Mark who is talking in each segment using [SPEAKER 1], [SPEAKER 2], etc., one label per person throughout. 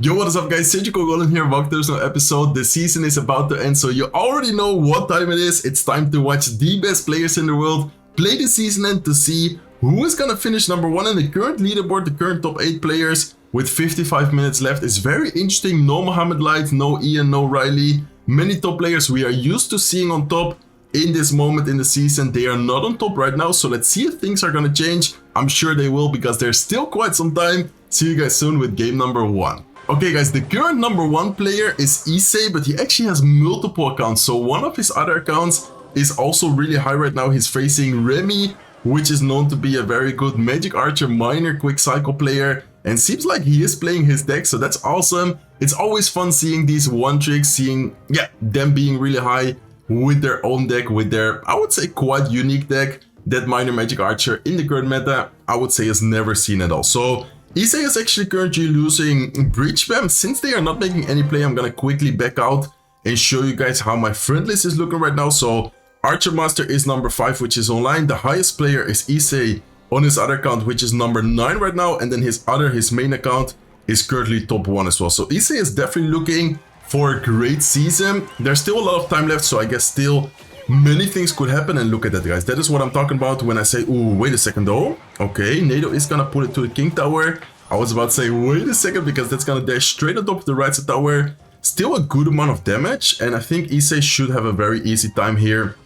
[SPEAKER 1] Yo, what is up guys, Goblin here, welcome to this new episode. The season is about to end, so you already know what time it is. It's time to watch the best players in the world play the season end to see who is gonna finish number 1 in the current leaderboard, the current top 8 players with 55 minutes left. It's very interesting, no Mohamed Light, no Ian, no Ryley. Many top players we are used to seeing on top in this moment in the season. They are not on top right now, so let's see if things are gonna change. I'm sure they will because there's still quite some time. See you guys soon with game number 1. Okay guys, the current number 1 player is Issei, but he actually has multiple accounts. So one of his other accounts is also really high right now. He's facing Remy, which is known to be a very good magic archer, miner, quick cycle player. And seems like he is playing his deck, so that's awesome. It's always fun seeing these one tricks, seeing them being really high with their own deck, with their, I would say, quite unique deck. That miner magic archer in the current meta, I would say, is never seen at all. So Issei is actually currently losing Breach Spam. Since they are not making any play, I'm gonna quickly back out and show you guys how my friend list is looking right now. So Archer Master is number 5, which is online. The highest player is Issei on his other account, which is number 9 right now. And then his main account is currently top 1 as well. So Issei is definitely looking for a great season. There's still a lot of time left, so I guess still many things could happen. And look at that, guys. That is what I'm talking about when I say, ooh, wait a second though. Okay, Nado is gonna put it to the King Tower. I was about to say, wait a second, because that's gonna dash straight on top of the right side tower. Still a good amount of damage, and I think Issei should have a very easy time here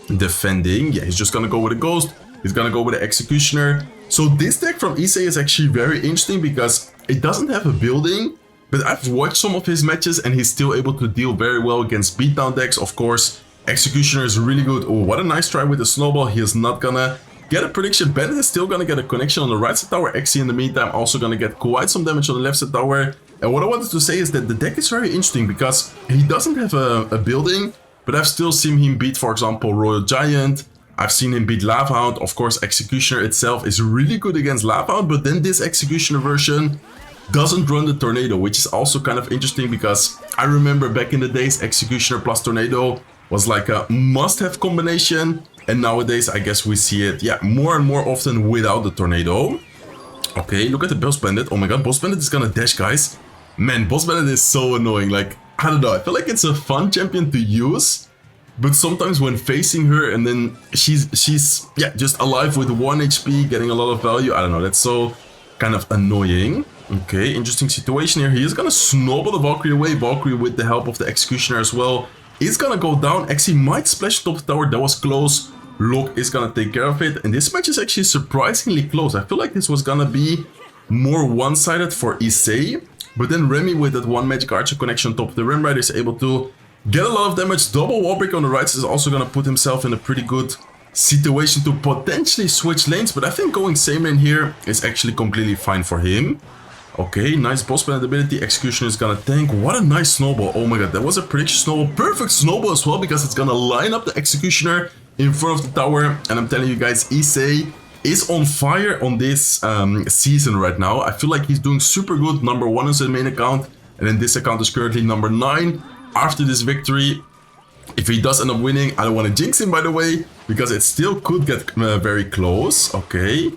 [SPEAKER 1] defending. Yeah, he's just gonna go with a Ghost. He's gonna go with the Executioner. So this deck from Issei is actually very interesting because it doesn't have a building, but I've watched some of his matches and he's still able to deal very well against beatdown decks. Of course, Executioner is really good. Oh, what a nice try with the snowball. He is not gonna get a prediction. Bennett is still gonna get a connection on the right side tower. Xe in the meantime also gonna get quite some damage on the left side tower. And what I wanted to say is that the deck is very interesting because he doesn't have a building, but I've still seen him beat, for example, Royal Giant. I've seen him beat Lava Hound. Of course, Executioner itself is really good against Lava Hound, but then this Executioner version doesn't run the Tornado, which is also kind of interesting because I remember back in the days, Executioner plus Tornado was like a must-have combination, and nowadays I guess we see it, more and more often without the Tornado. Okay, look at the Boss Bandit. Oh my god, Boss Bandit is gonna dash, guys. Man, Boss Bandit is so annoying. Like, I don't know, I feel like it's a fun champion to use, but sometimes when facing her and then she's just alive with 1 HP, getting a lot of value, I don't know, that's so kind of annoying. Okay, interesting situation here. He is gonna snowball the Valkyrie away. Valkyrie with the help of the Executioner as well is gonna go down. Actually might splash top of the tower. That was close. Locke is gonna take care of it. And this match is actually surprisingly close. I feel like this was gonna be more one-sided for Issei. But then Remy with that one magic archer connection on top of the Rim Rider is able to get a lot of damage. Double wall break on the right is also gonna put himself in a pretty good situation to potentially switch lanes. But I think going same lane here is actually completely fine for him. Okay, nice boss bandit ability. Executioner is gonna tank. What a nice snowball. Oh my god, that was a prediction snowball. Perfect snowball as well because it's gonna line up the Executioner in front of the tower. And I'm telling you guys, Issei is on fire on this season right now. I feel like he's doing super good. Number 1 is his main account, and then this account is currently number 9. After this victory, if he does end up winning, I don't want to jinx him, by the way, because it still could get very close. Okay.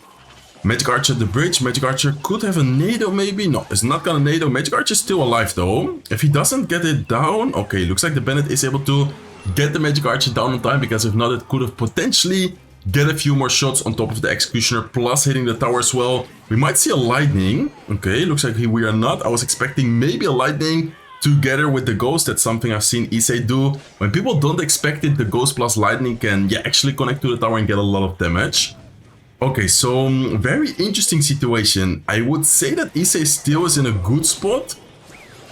[SPEAKER 1] Magic Archer at the bridge. Magic Archer could have a Nado maybe. No, it's not gonna Nado. Magic Archer is still alive though. If he doesn't get it down, okay, looks like the Bandit is able to get the Magic Archer down on time, because if not, it could have potentially get a few more shots on top of the Executioner, plus hitting the tower as well. We might see a Lightning. Okay, looks like we are not. I was expecting maybe a Lightning together with the Ghost. That's something I've seen Issei do. When people don't expect it, the Ghost plus Lightning can actually connect to the tower and get a lot of damage. Okay, so very interesting situation. I would say that Issei still is in a good spot,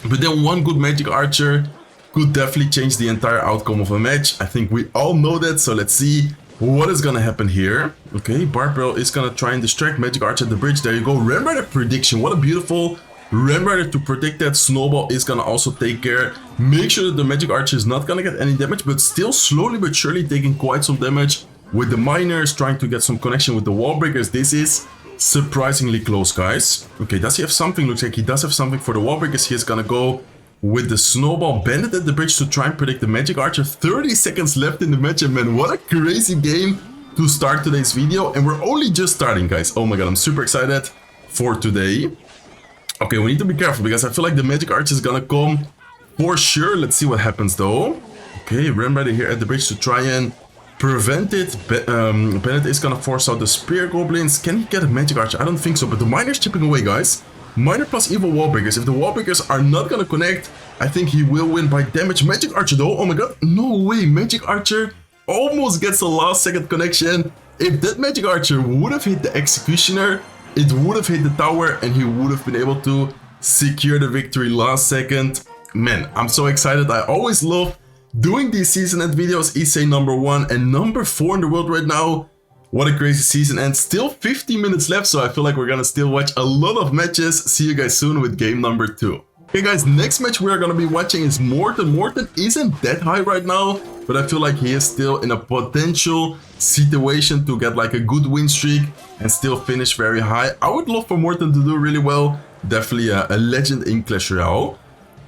[SPEAKER 1] but then one good Magic Archer could definitely change the entire outcome of a match. I think we all know that, so let's see what is gonna happen here. Okay, Barbell is gonna try and distract Magic Archer at the bridge. There you go. Ram Rider prediction. What a beautiful Ram Rider to predict that. Snowball is gonna also take care. Make sure that the Magic Archer is not gonna get any damage, but still slowly but surely taking quite some damage. With the miners trying to get some connection with the wall breakers. This is surprisingly close, guys. Okay, does he have something? Looks like he does have something for the wall breakers. He is gonna go with the snowball bandit at the bridge to try and predict the Magic Archer. 30 seconds left in the match, and man, what a crazy game to start today's video. And we're only just starting, guys. Oh my god, I'm super excited for today. Okay, we need to be careful because I feel like the magic arch is gonna come for sure. Let's see what happens though. Okay, Rem ready here at the bridge to try and prevent it. Bennett is gonna force out the spear goblins. Can he get a magic arch? I don't think so, but the miner's chipping away, guys. Miner plus evil wall breakers. If the wall breakers are not gonna connect, I think he will win by damage. Magic archer though, oh my god, no way. Magic archer almost gets a last second connection. If that magic archer would have hit the executioner, it would have hit the tower and he would have been able to secure the victory last second. Man, I'm so excited. I always love doing these season end videos. Issei #1 and #4 in the world right now. What a crazy season, and still 50 minutes left, so I feel like we're gonna still watch a lot of matches. See you guys soon with game #2. Okay guys, next match we are gonna be watching is Morton. Morton isn't that high right now, but I feel like he is still in a potential situation to get like a good win streak and still finish very high. I would love for Morton to do really well. Definitely a legend in Clash Royale.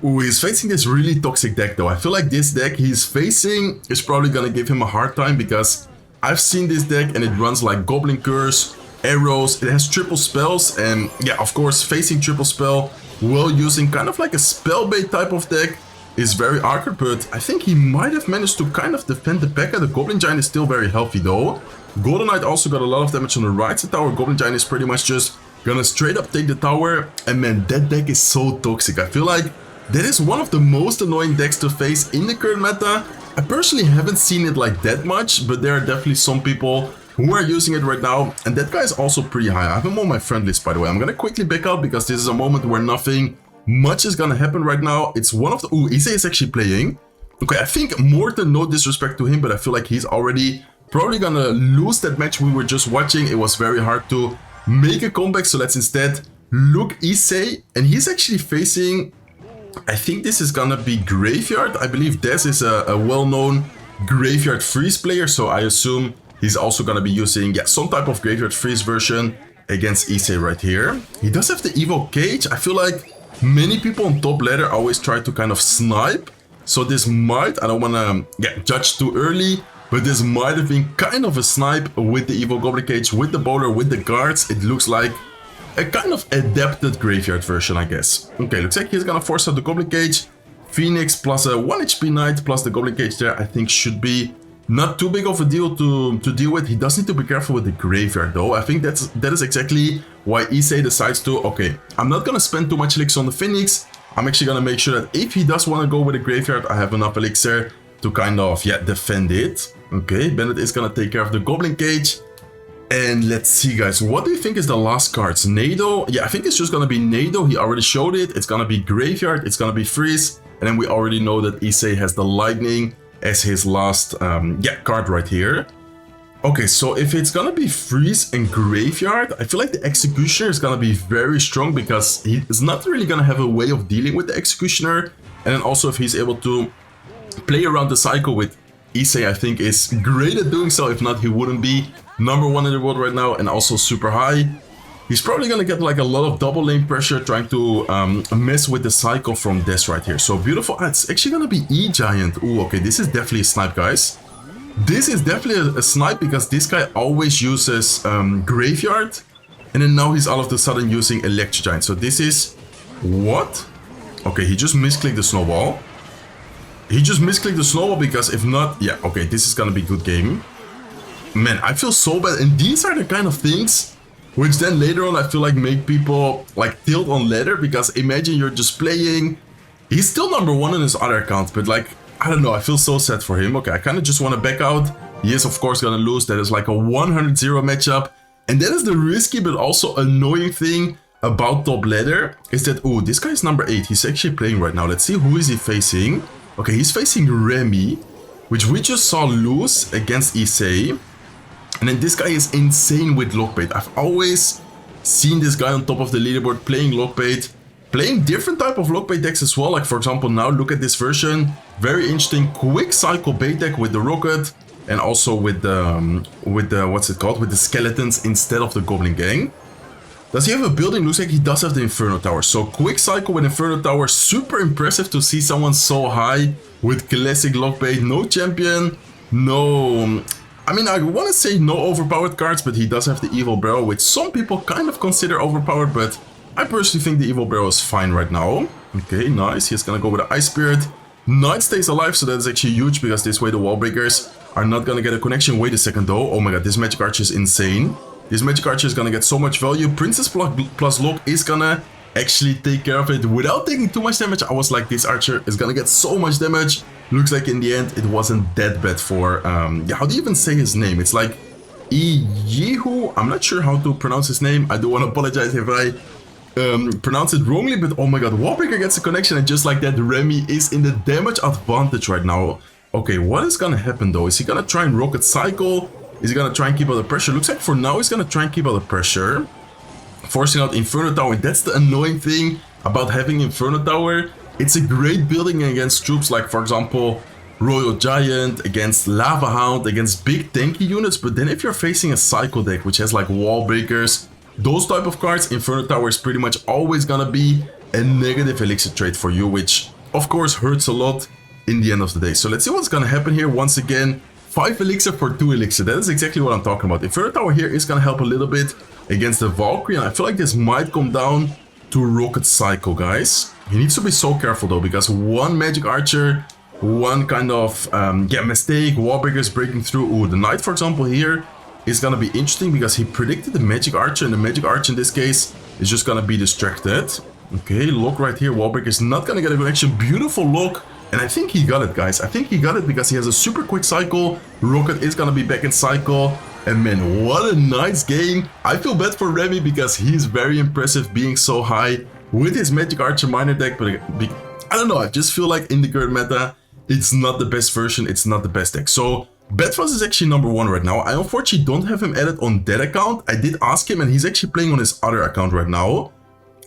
[SPEAKER 1] Ooh, he's facing this really toxic deck though. I feel like this deck he's facing is probably gonna give him a hard time because I've seen this deck and it runs like Goblin Curse, arrows, it has triple spells, and yeah, of course, facing triple spell while using kind of like a spell bait type of deck is very awkward, but I think he might have managed to kind of defend the P.E.K.K.A. The Goblin Giant is still very healthy though. Golden Knight also got a lot of damage on the right side tower. Goblin Giant is pretty much just gonna straight up take the tower, and man, that deck is so toxic. I feel like that is one of the most annoying decks to face in the current meta. I personally haven't seen it like that much, but there are definitely some people who are using it right now, and that guy is also pretty high. I have him on my friend list, by the way. I'm gonna quickly back out because this is a moment where nothing much is gonna happen right now. It's one of the... Ooh, Issei is actually playing. Okay, I think Morton, no disrespect to him, but I feel like he's already probably gonna lose that match we were just watching. It was very hard to make a comeback, so let's instead look Issei, and he's actually facing... I think this is gonna be Graveyard. I believe Des is a well-known Graveyard Freeze player, so I assume he's also gonna be using some type of Graveyard Freeze version against Issei right here. He does have the Evo Cage. I feel like many people on top ladder always try to kind of snipe, so this might, I don't wanna judge too early, but this might have been kind of a snipe with the Evo Goblin Cage, with the bowler, with the guards. It looks like a kind of adapted Graveyard version, I guess. Okay, looks like he's gonna force out the Goblin Cage. Phoenix plus a 1 HP Knight plus the Goblin Cage there, I think should be not too big of a deal to deal with. He does need to be careful with the Graveyard though. I think that is exactly why Issei decides to, okay, I'm not gonna spend too much elixir on the Phoenix. I'm actually gonna make sure that if he does want to go with a Graveyard, I have enough elixir to kind of, defend it. Okay, Bennett is gonna take care of the Goblin Cage. And let's see, guys, what do you think is the last cards? Nado? Yeah, I think it's just gonna be Nado. He already showed it. It's gonna be Graveyard. It's gonna be Freeze. And then we already know that Issei has the Lightning as his last card right here. Okay, so if it's gonna be Freeze and Graveyard, I feel like the Executioner is gonna be very strong because he is not really gonna have a way of dealing with the Executioner. And then also if he's able to play around the cycle with Issei, I think is great at doing so. If not, he wouldn't be #1 in the world right now, and also super high. He's probably gonna get like a lot of double lane pressure trying to mess with the cycle from this right here. So beautiful. It's actually gonna be E-Giant. Ooh, okay, this is definitely a snipe, guys. This is definitely a snipe because this guy always uses Graveyard, and then now he's all of a sudden using Electro Giant. So this is... what? Okay, he just misclicked the snowball. He just misclicked the snowball because if not... yeah, okay, this is gonna be good game. Man, I feel so bad, and these are the kind of things which then later on I feel like make people like tilt on ladder, because imagine you're just playing, he's still #1 in his other account, but like, I don't know, I feel so sad for him. Okay, I kind of just want to back out. He is of course gonna lose. That is like a 100-0 matchup, and that is the risky but also annoying thing about top ladder, is that, oh, this guy is #8, he's actually playing right now. Let's see, who is he facing? Okay, he's facing Remy, which we just saw lose against Issei. And then this guy is insane with Lockbait. I've always seen this guy on top of the leaderboard playing Lockbait, playing different type of Lockbait decks as well. Like for example, now look at this version. Very interesting quick cycle bait deck with the Rocket, and also with the what's it called? With the skeletons instead of the Goblin Gang. Does he have a building? Looks like he does have the Inferno Tower. So quick cycle with Inferno Tower. Super impressive to see someone so high with classic Lockbait. No champion, no... I mean, I want to say no overpowered cards, but he does have the Evil Barrel, which some people kind of consider overpowered, but I personally think the Evil Barrel is fine right now. Okay, nice. He's gonna go with the Ice Spirit. Knight stays alive, so that's actually huge, because this way the wall breakers are not gonna get a connection. Wait a second though. Oh my god, this Magic Archer is insane. This Magic Archer is gonna get so much value. Princess plus Lock is gonna actually take care of it without taking too much damage. I was like, this Archer is gonna get so much damage. Looks like in the end it wasn't that bad for, yeah, how do you even say his name? It's like Yehu. I'm not sure how to pronounce his name. I do want to apologize if I pronounce it wrongly, but oh my god, Wallbreaker gets a connection, and just like that, Remy is in the damage advantage right now. Okay, what is gonna happen though? Is he gonna try and Rocket Cycle? Is he gonna try and keep out the pressure? Looks like for now he's gonna try and keep out the pressure, forcing out Inferno Tower. That's the annoying thing about having Inferno Tower. It's a great building against troops like, for example, Royal Giant, against Lava Hound, against big tanky units, but then if you're facing a Cycle deck which has like Wall Breakers, those type of cards, Inferno Tower is pretty much always gonna be a negative elixir trade for you, which of course hurts a lot in the end of the day. So let's see what's gonna happen here. Once again, 5 elixir for 2 elixir. That is exactly what I'm talking about. Inferno Tower here is gonna help a little bit against the Valkyrie, and I feel like this might come down to Rocket Cycle, guys. He needs to be so careful though, because one Magic Archer, one kind of mistake, Wall Breakers breaking through. Ooh, the Knight, for example, here is gonna be interesting, because he predicted the Magic Archer, and the Magic Archer in this case is just gonna be distracted. Okay, Lock right here. Wallbreaker is not gonna get a connection. Beautiful Lock, and I think he got it, guys. I think he got it because he has a super quick cycle. Rocket is gonna be back in cycle, and man, what a nice game. I feel bad for Remy because he's very impressive being so high with his Magic Archer minor deck, but I don't know, I just feel like in the current meta, it's not the best version, it's not the best deck. So Batfas is actually number 1 right now. I unfortunately don't have him added on that account. I did ask him, and he's actually playing on his other account right now.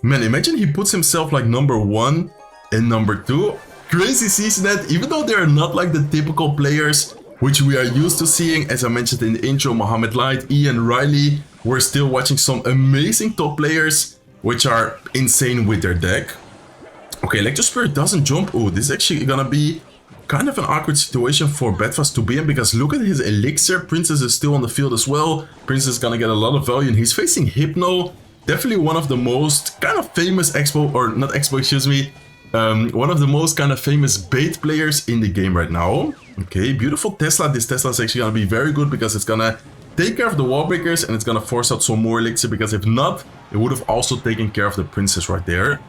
[SPEAKER 1] Man, imagine he puts himself like number 1 and number 2. Crazy season end, even though they're not like the typical players which we are used to seeing. As I mentioned in the intro, Mohamed Light, Ian, Ryley, we're still watching some amazing top players which are insane with their deck. Okay, Electro Spirit doesn't jump. Oh, this is actually gonna be kind of an awkward situation for Batfas to be in, because look at his elixir. Princess is still on the field as well. Princess is gonna get a lot of value, and he's facing Hypno. Definitely one of the most kind of famous Expo, or not Expo, excuse me. One of the most kind of famous bait players in the game right now. Okay, beautiful Tesla. This Tesla is actually gonna be very good, because it's gonna take care of the wall breakers, and it's gonna force out some more elixir, because if not, it would have also taken care of the Princess right there.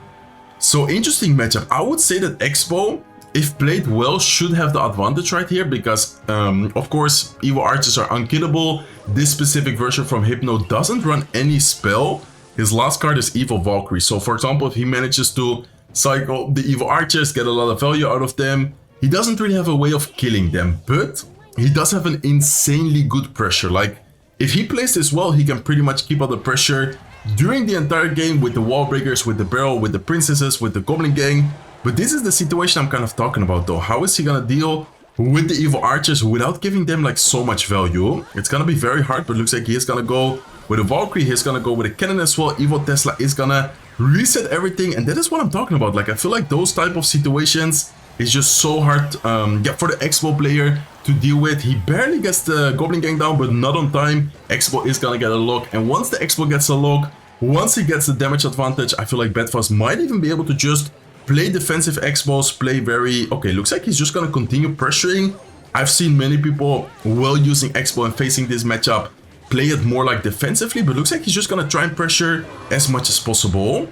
[SPEAKER 1] So interesting matchup. I would say that Expo, if played well, should have the advantage right here, because of course Evil Archers are unkillable. This specific version from Hypno doesn't run any spell. His last card is Evil Valkyrie. So for example, if he manages to cycle the Evil Archers, get a lot of value out of them, he doesn't really have a way of killing them, but he does have an insanely good pressure. Like, if he plays this well, he can pretty much keep out the pressure during the entire game with the wall breakers, with the barrel, with the princesses, with the Goblin gang. But this is the situation I'm kind of talking about though. How is he gonna deal with the Evil Archers without giving them like so much value? It's gonna be very hard, but looks like he is gonna go with a Valkyrie, he's gonna go with a cannon as well. Evil Tesla is gonna reset everything, and that is what I'm talking about. Like, I feel like those type of situations is just so hard for the Expo player to deal with. He barely gets the Goblin gang down, but not on time. Expo is gonna get a lock, and once the Expo gets a lock, once he gets the damage advantage, I feel like Batfas might even be able to just play defensive Expos, play very... Okay, looks like he's just gonna continue pressuring. I've seen many people, while using Expo and facing this matchup, play it more like defensively, but looks like he's just gonna try and pressure as much as possible.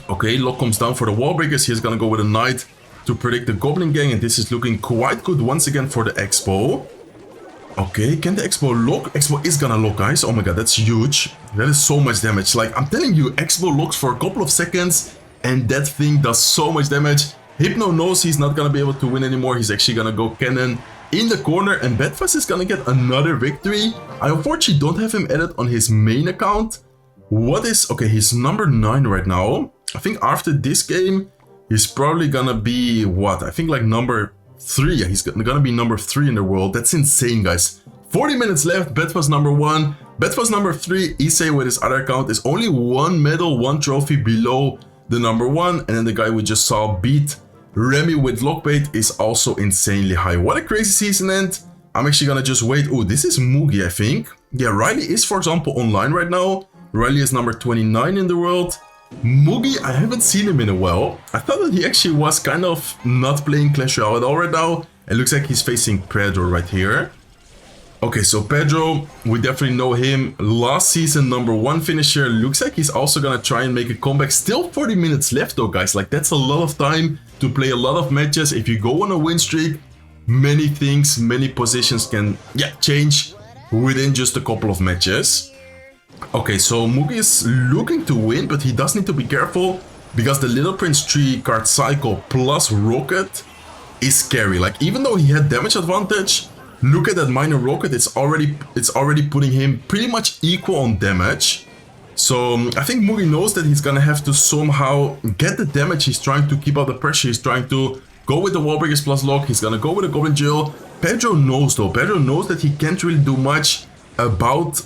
[SPEAKER 1] Okay, lock comes down for the wall breakers. He's gonna go with a Knight to predict the Goblin gang, and this is looking quite good once again for the Expo. Okay, can the Expo lock? Expo is gonna lock, guys. Oh my god, that's huge. That is so much damage. Like, I'm telling you, Expo locks for a couple of seconds, and that thing does so much damage. Hypno knows he's not gonna be able to win anymore. He's actually gonna go cannon in the corner, and Batfas is gonna get another victory. I unfortunately don't have him added on his main account. What is... Okay, he's number 9 right now. I think after this game, he's probably gonna be... What? I think like number 3. Yeah, he's gonna be number 3 in the world. That's insane, guys. 40 minutes left. Batfas number 1. Batfas number 3. Issei with his other account is only 1 medal, 1 trophy below the number 1. And then the guy we just saw beat Remy with Lockbait is also insanely high. What a crazy season end. I'm actually gonna just wait. Oh, this is Mugi, I think. Yeah, Ryley is, for example, online right now. Ryley is number 29 in the world. Mugi, I haven't seen him in a while. I thought that he actually was kind of not playing Clash Royale at all right now. It looks like he's facing Pedro right here. Okay, so Pedro, we definitely know him. Last season, #1 finisher. Looks like he's also gonna try and make a comeback. Still 40 minutes left though, guys. Like, that's a lot of time to play a lot of matches. If you go on a win streak, many things, many positions can, change within just a couple of matches. Okay, so Mugi is looking to win, but he does need to be careful because the Little Prince 3 card cycle plus Rocket is scary. Like, even though he had damage advantage, look at that minor rocket, it's already putting him pretty much equal on damage. So I think Mugi knows that he's gonna have to somehow get the damage. He's trying to keep up the pressure. He's trying to go with the wall breakers plus lock. He's gonna go with the Goblin duel. Pedro knows though. Pedro knows that he can't really do much about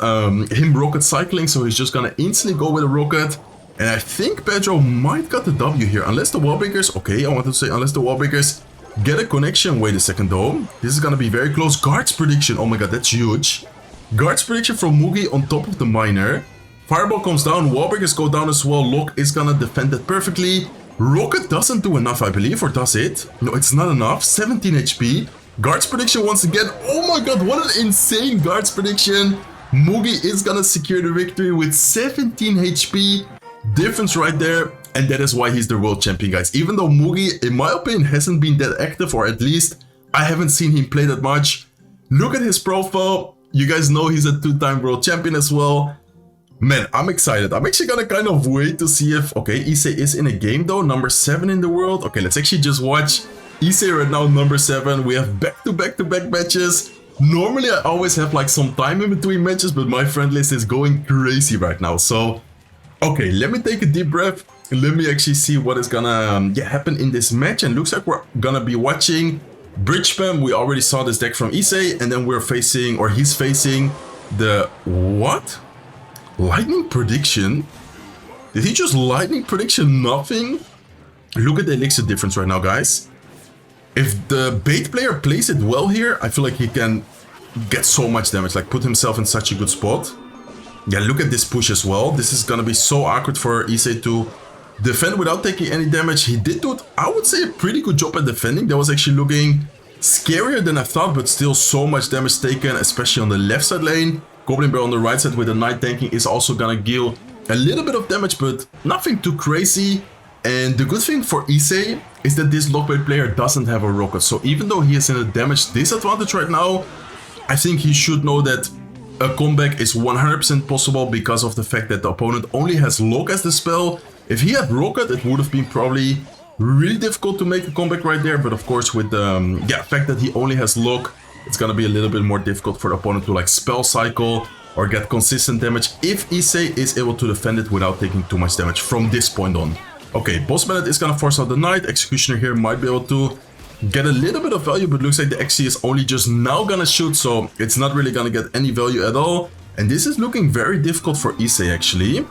[SPEAKER 1] him rocket cycling. So he's just gonna instantly go with a rocket. And I think Pedro might got the W here. Unless the wall breakers, okay, I wanted to say unless the wall breakers get a connection. Wait a second though. This is gonna be very close. Guards prediction. Oh my god, that's huge. Guards prediction from Mugi on top of the miner. Fireball comes down. Wall breakers go down as well. Lock is gonna defend it perfectly. Rocket doesn't do enough, I believe, or does it? No, it's not enough. 17 HP. Guards prediction once again. Oh my god, what an insane guards prediction. Mugi is gonna secure the victory with 17 HP. Difference right there. And that is why he's the world champion, guys. Even though Mugi, in my opinion, hasn't been that active, or at least I haven't seen him play that much. Look at his profile. You guys know he's a 2-time world champion as well. Man, I'm excited. I'm actually gonna kind of wait to see if... Okay, Issei is in a game though, #7 in the world. Okay, let's actually just watch Issei right now, #7. We have back-to-back matches. Normally, I always have like some time in between matches, but my friend list is going crazy right now. So, okay, let me take a deep breath. Let me actually see what is gonna happen in this match. And looks like we're gonna be watching Bridge Spam. We already saw this deck from Issei, and then we're facing, or he's facing the... What? Lightning prediction? Did he just lightning prediction nothing? Look at the elixir difference right now, guys. If the bait player plays it well here, I feel like he can get so much damage, like put himself in such a good spot. Yeah, look at this push as well. This is gonna be so awkward for Issei to defend without taking any damage. He did do, I would say, a pretty good job at defending. That was actually looking scarier than I thought, but still so much damage taken, especially on the left side lane. Goblin Bear on the right side with the Knight tanking is also gonna deal a little bit of damage, but nothing too crazy. And the good thing for Issei is that this lockbait player doesn't have a rocket. So even though he is in a damage disadvantage right now, I think he should know that a comeback is 100% possible because of the fact that the opponent only has lock as the spell. If he had rocket, it would have been probably really difficult to make a comeback right there. But of course, with the fact that he only has lock, it's gonna be a little bit more difficult for the opponent to like spell cycle or get consistent damage if Issei is able to defend it without taking too much damage from this point on. Okay, Boss Bandit is gonna force out the Knight. Executioner here might be able to get a little bit of value, but looks like the XC is only just now gonna shoot, so it's not really gonna get any value at all. And this is looking very difficult for Issei actually.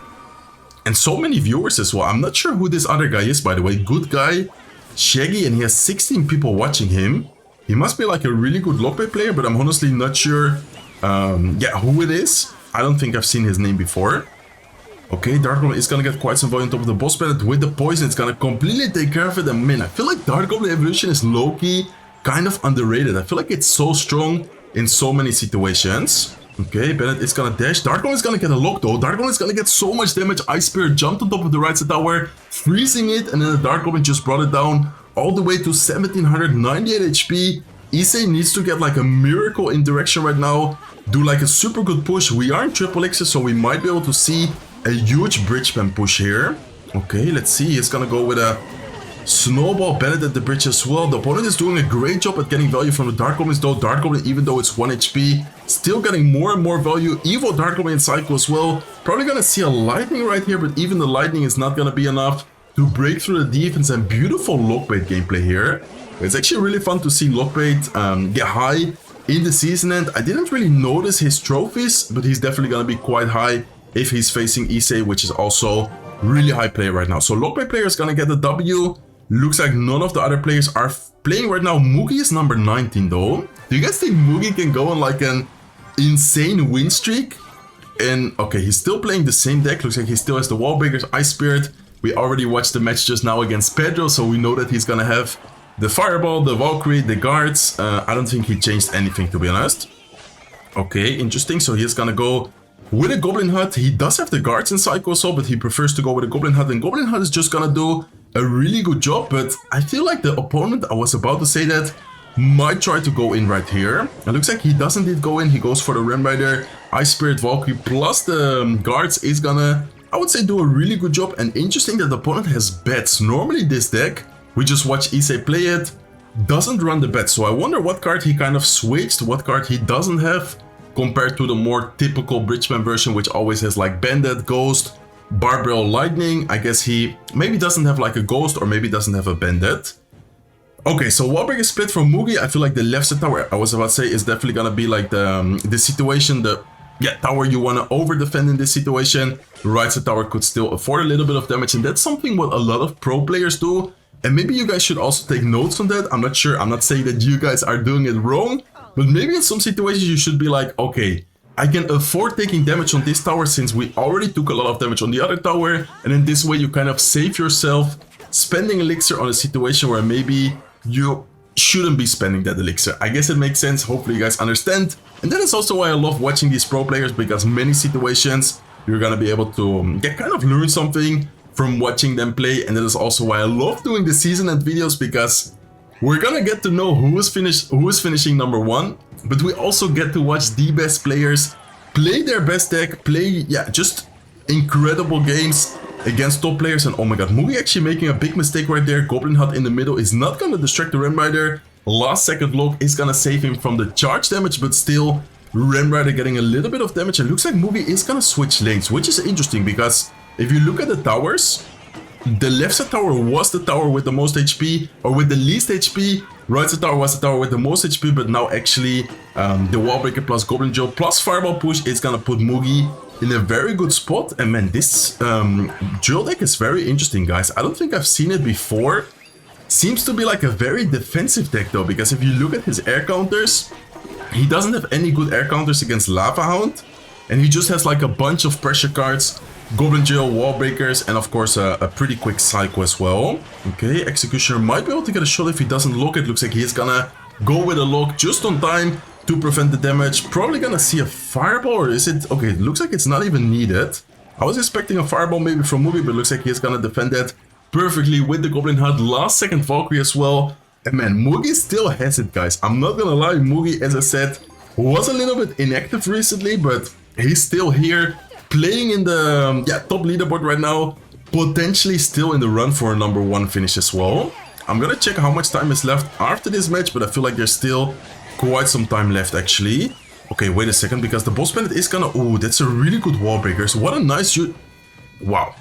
[SPEAKER 1] And so many viewers as well. I'm not sure who this other guy is, by the way. Good guy, Shaggy, and he has 16 people watching him. He must be like a really good lockbait player, but I'm honestly not sure who it is. I don't think I've seen his name before. Okay, Dark Goblin is gonna get quite some value on top of the Boss Bandit with the poison. It's gonna completely take care of it. And man, I feel like Dark Goblin evolution is low-key kind of underrated. I feel like it's so strong in so many situations. Okay, Bandit is gonna dash. Dark Goblin is gonna get a lock though. Dark Goblin is gonna get so much damage. Ice Spirit jumped on top of the right side tower, freezing it, and then the Dark Goblin just brought it down all the way to 1798 HP. Issei needs to get like a miracle in direction right now. Do like a super good push. We are in triple elixir, so we might be able to see a huge bridge spam push here. Okay, let's see. He's gonna go with a snowball Bandit at the bridge as well. The opponent is doing a great job at getting value from the Dark Goblins though. Dark Goblin, even though it's 1 HP, still getting more and more value. Evo Dark Goblin in cycle as well. Probably gonna see a lightning right here, but even the lightning is not gonna be enough to break through the defense. And beautiful lockbait gameplay here. It's actually really fun to see lockbait get high in the season end. I didn't really notice his trophies, but he's definitely gonna be quite high if he's facing Issei, which is also really high play right now. So lockbait player is gonna get the W. Looks like none of the other players are playing right now. Mugi is number 19 though. Do you guys think Mugi can go on like an insane win streak? And okay, he's still playing the same deck. Looks like he still has the Wall Breakers, Ice Spirit, We already watched the match just now against Pedro, so we know that he's gonna have the Fireball, the Valkyrie, the guards. I don't think he changed anything, to be honest. Okay, interesting. So he's gonna go with a Goblin Hut. He does have the guards in Psycho Assault, but he prefers to go with a Goblin Hut. And Goblin Hut is just gonna do a really good job, but I feel like the opponent, I was about to say that, might try to go in right here. It looks like he does indeed go in. He goes for the Ram Rider, Ice Spirit, Valkyrie, plus the guards is gonna, I would say, do a really good job. And interesting that the opponent has bets. Normally this deck, we just watch Issei play it, doesn't run the bets. So I wonder what card he kind of switched, what card he doesn't have, compared to the more typical Bridgeman version, which always has like Bandit, Ghost, Barbell, Lightning. I guess he maybe doesn't have like a Ghost, or maybe doesn't have a Bandit. Okay, so Wallbreaker split from Mugi. I feel like the left side tower, I was about to say, is definitely gonna be like the situation, the tower you want to over defend in this situation. The right side tower could still afford a little bit of damage, and that's something what a lot of pro players do. And maybe you guys should also take notes on that. I'm not sure, I'm not saying that you guys are doing it wrong, but maybe in some situations you should be like, okay, I can afford taking damage on this tower since we already took a lot of damage on the other tower, and in this way you kind of save yourself spending elixir on a situation where maybe you shouldn't be spending that elixir. I guess it makes sense. Hopefully you guys understand. And that is also why I love watching these pro players, because many situations you're gonna be able to kind of learn something from watching them play. And that is also why I love doing the season end videos, because we're gonna get to know who is finishing number one, but we also get to watch the best players play their best deck, play just incredible games against top players. And oh my god, Mugi actually making a big mistake right there. Goblin Hut in the middle is not gonna distract the Ram Rider. Last second lock is gonna save him from the charge damage, but still Ram Rider getting a little bit of damage. And looks like Mugi is gonna switch lanes, which is interesting, because if you look at the towers, the left side tower was the tower with the most HP, or with the least HP. Right side tower was the tower with the most HP, but now actually the Wallbreaker plus Goblin Duel plus Fireball push is gonna put Mugi in a very good spot. And man, this duel deck is very interesting, guys. I don't think I've seen it before. Seems to be like a very defensive deck though, because if you look at his air counters, he doesn't have any good air counters against Lava Hound, and he just has like a bunch of pressure cards, Goblin Duel, Wall Breakers, and of course a pretty quick Psycho as well. Okay, Executioner might be able to get a shot if he doesn't lock. It looks like he's gonna go with a lock just on time to prevent the damage. Probably gonna see a Fireball, or is it? Okay, it looks like it's not even needed. I was expecting a Fireball maybe from Mugi, but it looks like he's gonna defend that perfectly with the Goblin Hut. Last second Valkyrie as well. And man, Mugi still has it, guys. I'm not gonna lie, Mugi, as I said, was a little bit inactive recently, but he's still here, playing in the top leaderboard right now, potentially still in the run for a number one finish as well. I'm gonna check how much time is left after this match, but I feel like there's still quite some time left actually. Okay, wait a second, because the boss bandit is gonna... Oh, that's a really good wall breaker. So what a nice shoot. Wow.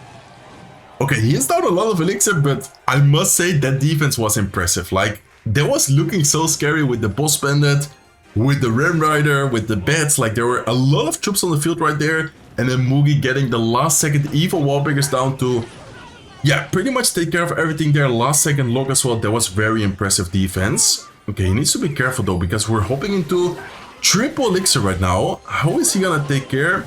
[SPEAKER 1] Okay, he is down a lot of elixir, but I must say that defense was impressive. Like, that was looking so scary with the boss bandit, with the Ram Rider, with the bats. Like, there were a lot of troops on the field right there. And then Mugi getting the last second evil wall breakers down to, pretty much take care of everything there. Last second lock as well. That was very impressive defense. Okay, he needs to be careful though, because we're hopping into triple elixir right now. How is he gonna take care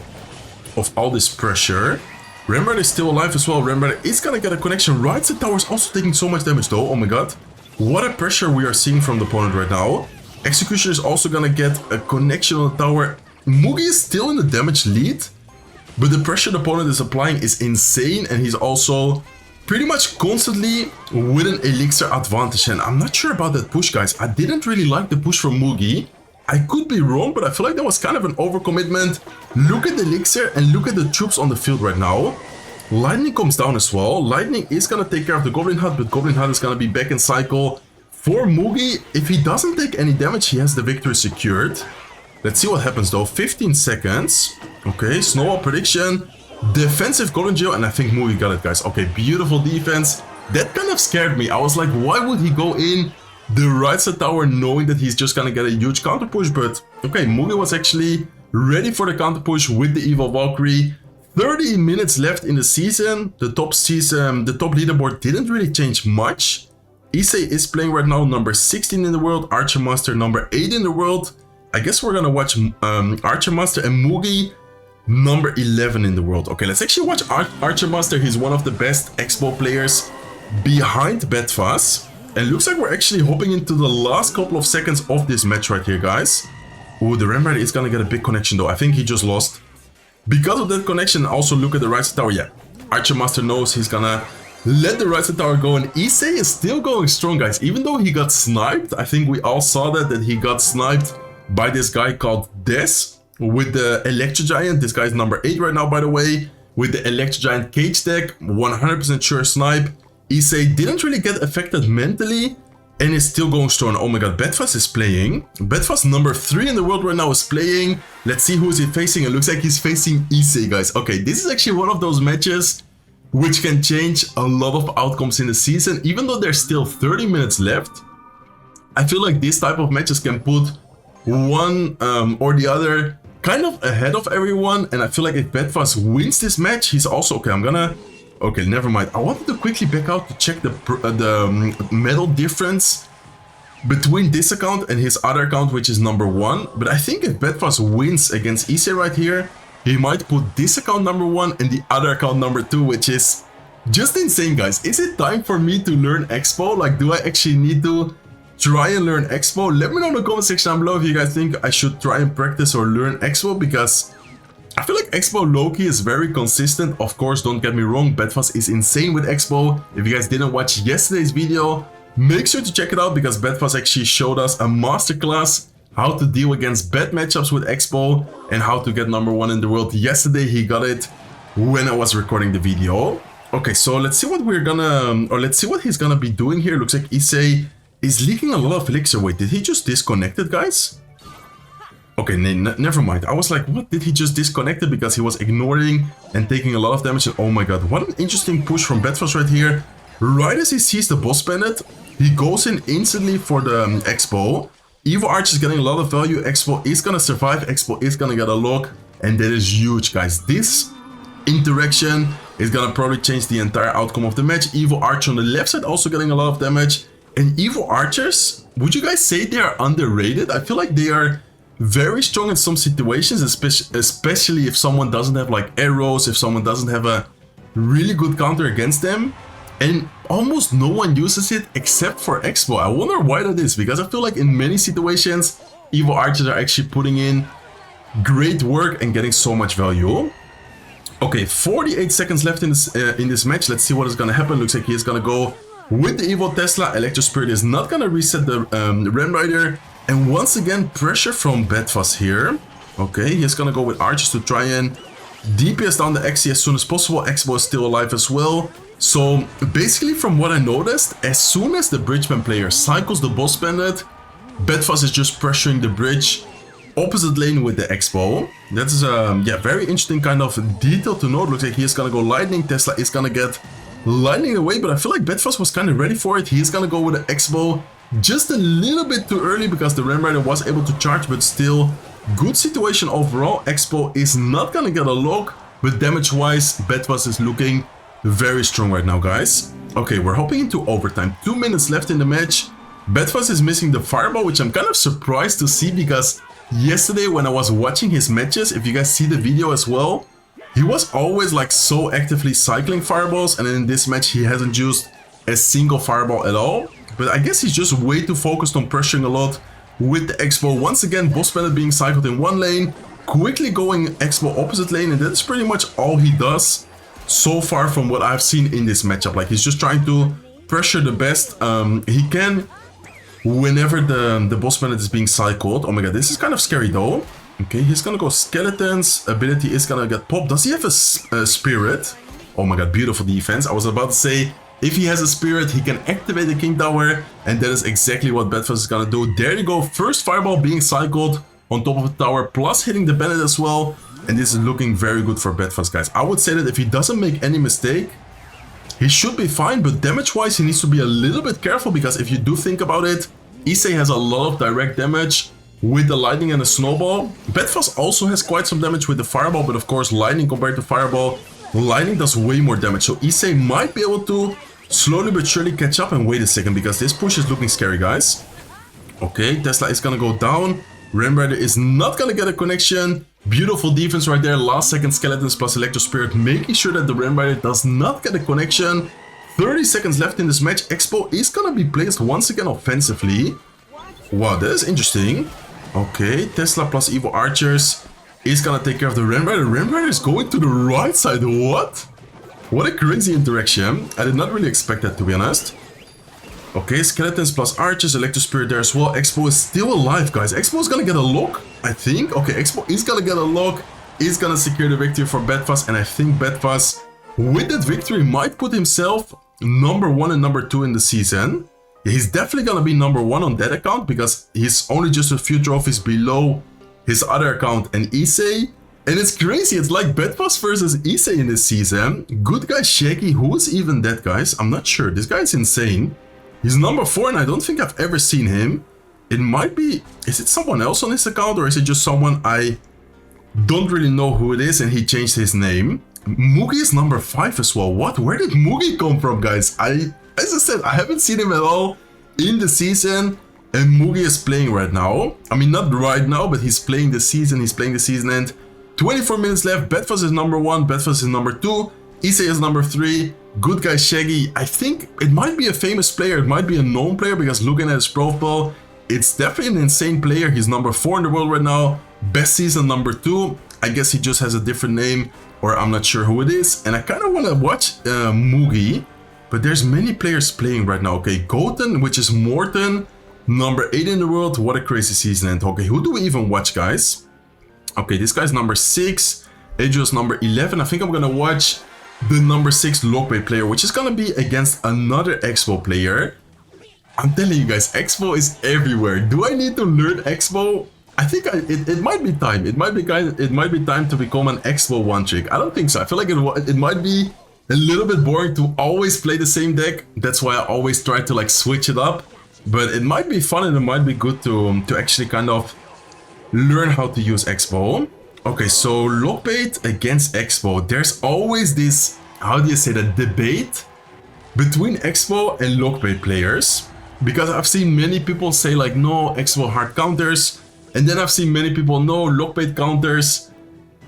[SPEAKER 1] of all this pressure? Ram Rider is still alive as well. Ram Rider is gonna get a connection. Right side tower is also taking so much damage though. Oh my god. What a pressure we are seeing from the opponent right now. Executioner is also gonna get a connection on the tower. Mugi is still in the damage lead, but the pressure the opponent is applying is insane, and he's also pretty much constantly with an elixir advantage. And I'm not sure about that push, guys. I didn't really like the push from Mugi. I could be wrong, but I feel like that was kind of an overcommitment. Look at the elixir and look at the troops on the field right now. Lightning comes down as well. Lightning is gonna take care of the Goblin Hut, but Goblin Hut is gonna be back in cycle for Mugi. If he doesn't take any damage, he has the victory secured. Let's see what happens though. 15 seconds. Okay, snowball prediction. Defensive Golden Geo, and I think Mugi got it, guys. Okay, beautiful defense. That kind of scared me. I was like, why would he go in the right side tower knowing that he's just gonna get a huge counter push? But okay, Mugi was actually ready for the counter push with the evil Valkyrie. 30 minutes left in the season. The top leaderboard didn't really change much. Issei is playing right now number 16 in the world. Archer Master number 8 in the world. I guess we're gonna watch Archer Master and Mugi. number 11 in the world. Okay, let's actually watch Archer Master. He's one of the best Expo players behind Batfas. And looks like we're actually hopping into the last couple of seconds of this match right here, guys. Ooh, the Remy is gonna get a big connection though. I think he just lost. Because of that connection, also look at the right side tower. Yeah, Archer Master knows he's gonna let the right side tower go. And Issei is still going strong, guys. Even though he got sniped, I think we all saw that he got sniped by this guy called Des with the Electro Giant. This guy's number 8 right now, by the way. With the Electro Giant cage deck, 100% sure snipe. Issei didn't really get affected mentally and is still going strong. Oh my god, Batfas is playing. Batfas number 3 in the world right now is playing. Let's see who is he facing. It looks like he's facing Issei, guys. Okay, this is actually one of those matches which can change a lot of outcomes in the season. Even though there's still 30 minutes left, I feel like this type of matches can put one or the other kind of ahead of everyone. And I feel like if Batfas wins this match, he's also... Okay, never mind. I wanted to quickly back out to check the medal difference between this account and his other account, which is number 1. But I think if Batfas wins against Issei right here, he might put this account number 1 and the other account number 2, which is just insane, guys. Is it time for me to learn Expo? Like, do I actually need to try and learn Expo? Let me know in the comment section down below if you guys think I should try and practice or learn Expo, because I feel like Expo low-key is very consistent. Of course, don't get me wrong, Batfas is insane with Expo. If you guys didn't watch yesterday's video, make sure to check it out, because Batfas actually showed us a masterclass how to deal against bad matchups with Expo and how to get number 1 in the world. Yesterday he got it when I was recording the video. Okay, so let's see what let's see what he's gonna be doing here. Looks like Issei is leaking a lot of elixir. Wait, did he just disconnect it, guys? Okay, never mind. I was like, what? Did he just disconnect it because he was ignoring and taking a lot of damage? And oh my god, what an interesting push from Batfas right here. Right as he sees the boss bandit, he goes in instantly for the Expo. Evo Arch is getting a lot of value. Expo is gonna survive. Expo is gonna get a lock. And that is huge, guys. This interaction is gonna probably change the entire outcome of the match. Evo Arch on the left side also getting a lot of damage. And Evo Archers, would you guys say they are underrated? I feel like they are very strong in some situations, especially if someone doesn't have like arrows, if someone doesn't have a really good counter against them. And almost no one uses it except for Expo. I wonder why that is, because I feel like in many situations, Evo Archers are actually putting in great work and getting so much value. Okay, 48 seconds left in this match. Let's see what is gonna happen. Looks like he's gonna go with the Evo Tesla. Electro Spirit is not gonna reset the Ram Rider. And once again, pressure from Batfas here. Okay, he's gonna go with Archers to try and DPS down the Exi as soon as possible. Expo is still alive as well. So basically, from what I noticed, as soon as the Bridgeman player cycles the boss bandit, Batfas is just pressuring the bridge opposite lane with the Expo. That is yeah, very interesting kind of detail to note. Looks like he's gonna go lightning. Tesla is gonna get lightning away, but I feel like Batfas was kind of ready for it. He's gonna go with the Expo just a little bit too early because the Ram Rider was able to charge, but still good situation overall. Expo is not gonna get a lock, but damage wise, Batfas is looking very strong right now, guys. Okay, we're hopping into overtime. 2 minutes left in the match. Batfas is missing the fireball, which I'm kind of surprised to see, because yesterday when I was watching his matches, if you guys see the video as well, he was always like so actively cycling fireballs, and in this match he hasn't used a single fireball at all. But I guess he's just way too focused on pressuring a lot with the Expo. Once again, boss bandit being cycled in one lane, quickly going Expo opposite lane, and that's pretty much all he does so far from what I've seen in this matchup. Like, he's just trying to pressure the best he can whenever the boss bandit is being cycled. Oh my god, this is kind of scary though. Okay, he's gonna go skeletons. Ability is gonna get popped. Does he have a spirit? Oh my god, beautiful defense. I was about to say, if he has a spirit, he can activate the King Tower, and that is exactly what Batfas is gonna do. There you go, first fireball being cycled on top of the tower, plus hitting the bandit as well. And this is looking very good for Batfas, guys. I would say that if he doesn't make any mistake, he should be fine, but damage-wise, he needs to be a little bit careful, because if you do think about it, Issei has a lot of direct damage with the lightning and the snowball. Batfas also has quite some damage with the fireball, but of course, lightning compared to fireball, lightning does way more damage. So Issei might be able to slowly but surely catch up. And wait a second, because this push is looking scary, guys. Okay, Tesla is gonna go down. Ram Rider is not gonna get a connection. Beautiful defense right there. Last second skeletons plus electro spirit, making sure that the Ram Rider does not get a connection. 30 seconds left in this match. Expo is gonna be placed once again offensively. Wow, that is interesting. Okay, Tesla plus evil archers is gonna take care of the Ram Rider. Ram Rider is going to the right side. What a crazy interaction. I did not really expect that, to be honest. Okay, skeletons plus archers, electro spirit there as well. Expo is still alive, guys. Expo is gonna get a lock, I think. Okay, Expo is gonna get a lock. Is gonna secure the victory for Batfas, and I think Batfas, with that victory, might put himself number 1 and number 2 in the season. He's definitely gonna be number 1 on that account because he's only just a few trophies below his other account and Issei. And it's crazy, it's like Batfas versus Issei in this season. Good guy Shaggy, who is even that, guys? I'm not sure. This guy is insane. He's number 4 and I don't think I've ever seen him. It might be... Is it someone else on his account or is it just someone I don't really know who it is and he changed his name? Mugi is number 5 as well. What? Where did Mugi come from, guys? As I said, I haven't seen him at all in the season. And Mugi is playing right now. I mean, not right now, but he's playing the season. He's playing the season end. 24 minutes left. Batfas is number 1. Batfas is number 2. Issei is number 3. Good guy Shaggy. I think it might be a famous player. It might be a known player because looking at his profile, it's definitely an insane player. He's number 4 in the world right now. Best season number 2. I guess he just has a different name or I'm not sure who it is. And I kind of want to watch Mugi, but there's many players playing right now. Okay, Goblin, which is Morton, number 8 in the world. What a crazy season. And okay, who do we even watch, guys? Okay, this guy's number 6. Adriel's number 11. I think I'm going to watch the number 6 Lockbait player, which is going to be against another Expo player. I'm telling you guys, Expo is everywhere. Do I need to learn Expo? I think it might be time. It might be time to become an Expo one trick. I don't think so. I feel like it might be a little bit boring to always play the same deck. That's why I always try to like switch it up. But it might be fun and it might be good to actually kind of learn how to use Expo. Okay, so Lockbait against Expo. There's always this, how do you say that, debate between Expo and Lockbait players. Because I've seen many people say like, no, Expo hard counters. And then I've seen many people, no, Lockbait counters.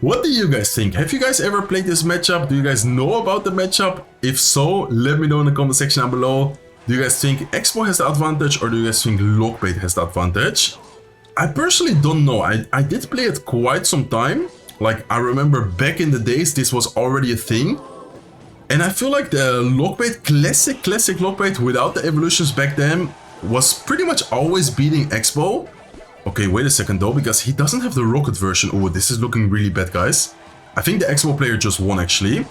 [SPEAKER 1] What do you guys think? Have you guys ever played this matchup? Do you guys know about the matchup? If so, let me know in the comment section down below. Do you guys think Expo has the advantage or do you guys think Lockbait has the advantage? I personally don't know. I did play it quite some time. Like, I remember back in the days, this was already a thing. And I feel like the Lockbait, classic Lockbait without the evolutions back then was pretty much always beating Expo. Okay, wait a second though, because he doesn't have the rocket version. Oh, this is looking really bad, guys. I think the Expo player just won, actually.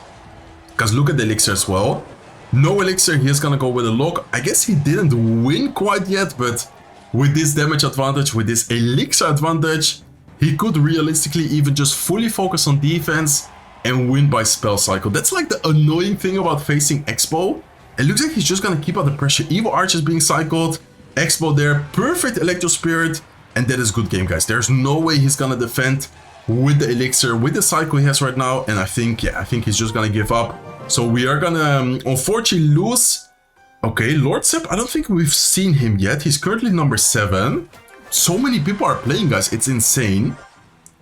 [SPEAKER 1] Because look at the elixir as well. No elixir, he's gonna go with a lock. I guess he didn't win quite yet, but with this damage advantage, with this elixir advantage, he could realistically even just fully focus on defense and win by spell cycle. That's like the annoying thing about facing Expo. It looks like he's just gonna keep out the pressure. Evil archers being cycled, Expo there, perfect electro spirit, and that is good game, guys. There's no way he's gonna defend with the elixir, with the cycle he has right now, and I think he's just gonna give up. So we are gonna unfortunately lose. Okay, Lord Sepp, I don't think we've seen him yet. He's currently number 7. So many people are playing, guys. It's insane.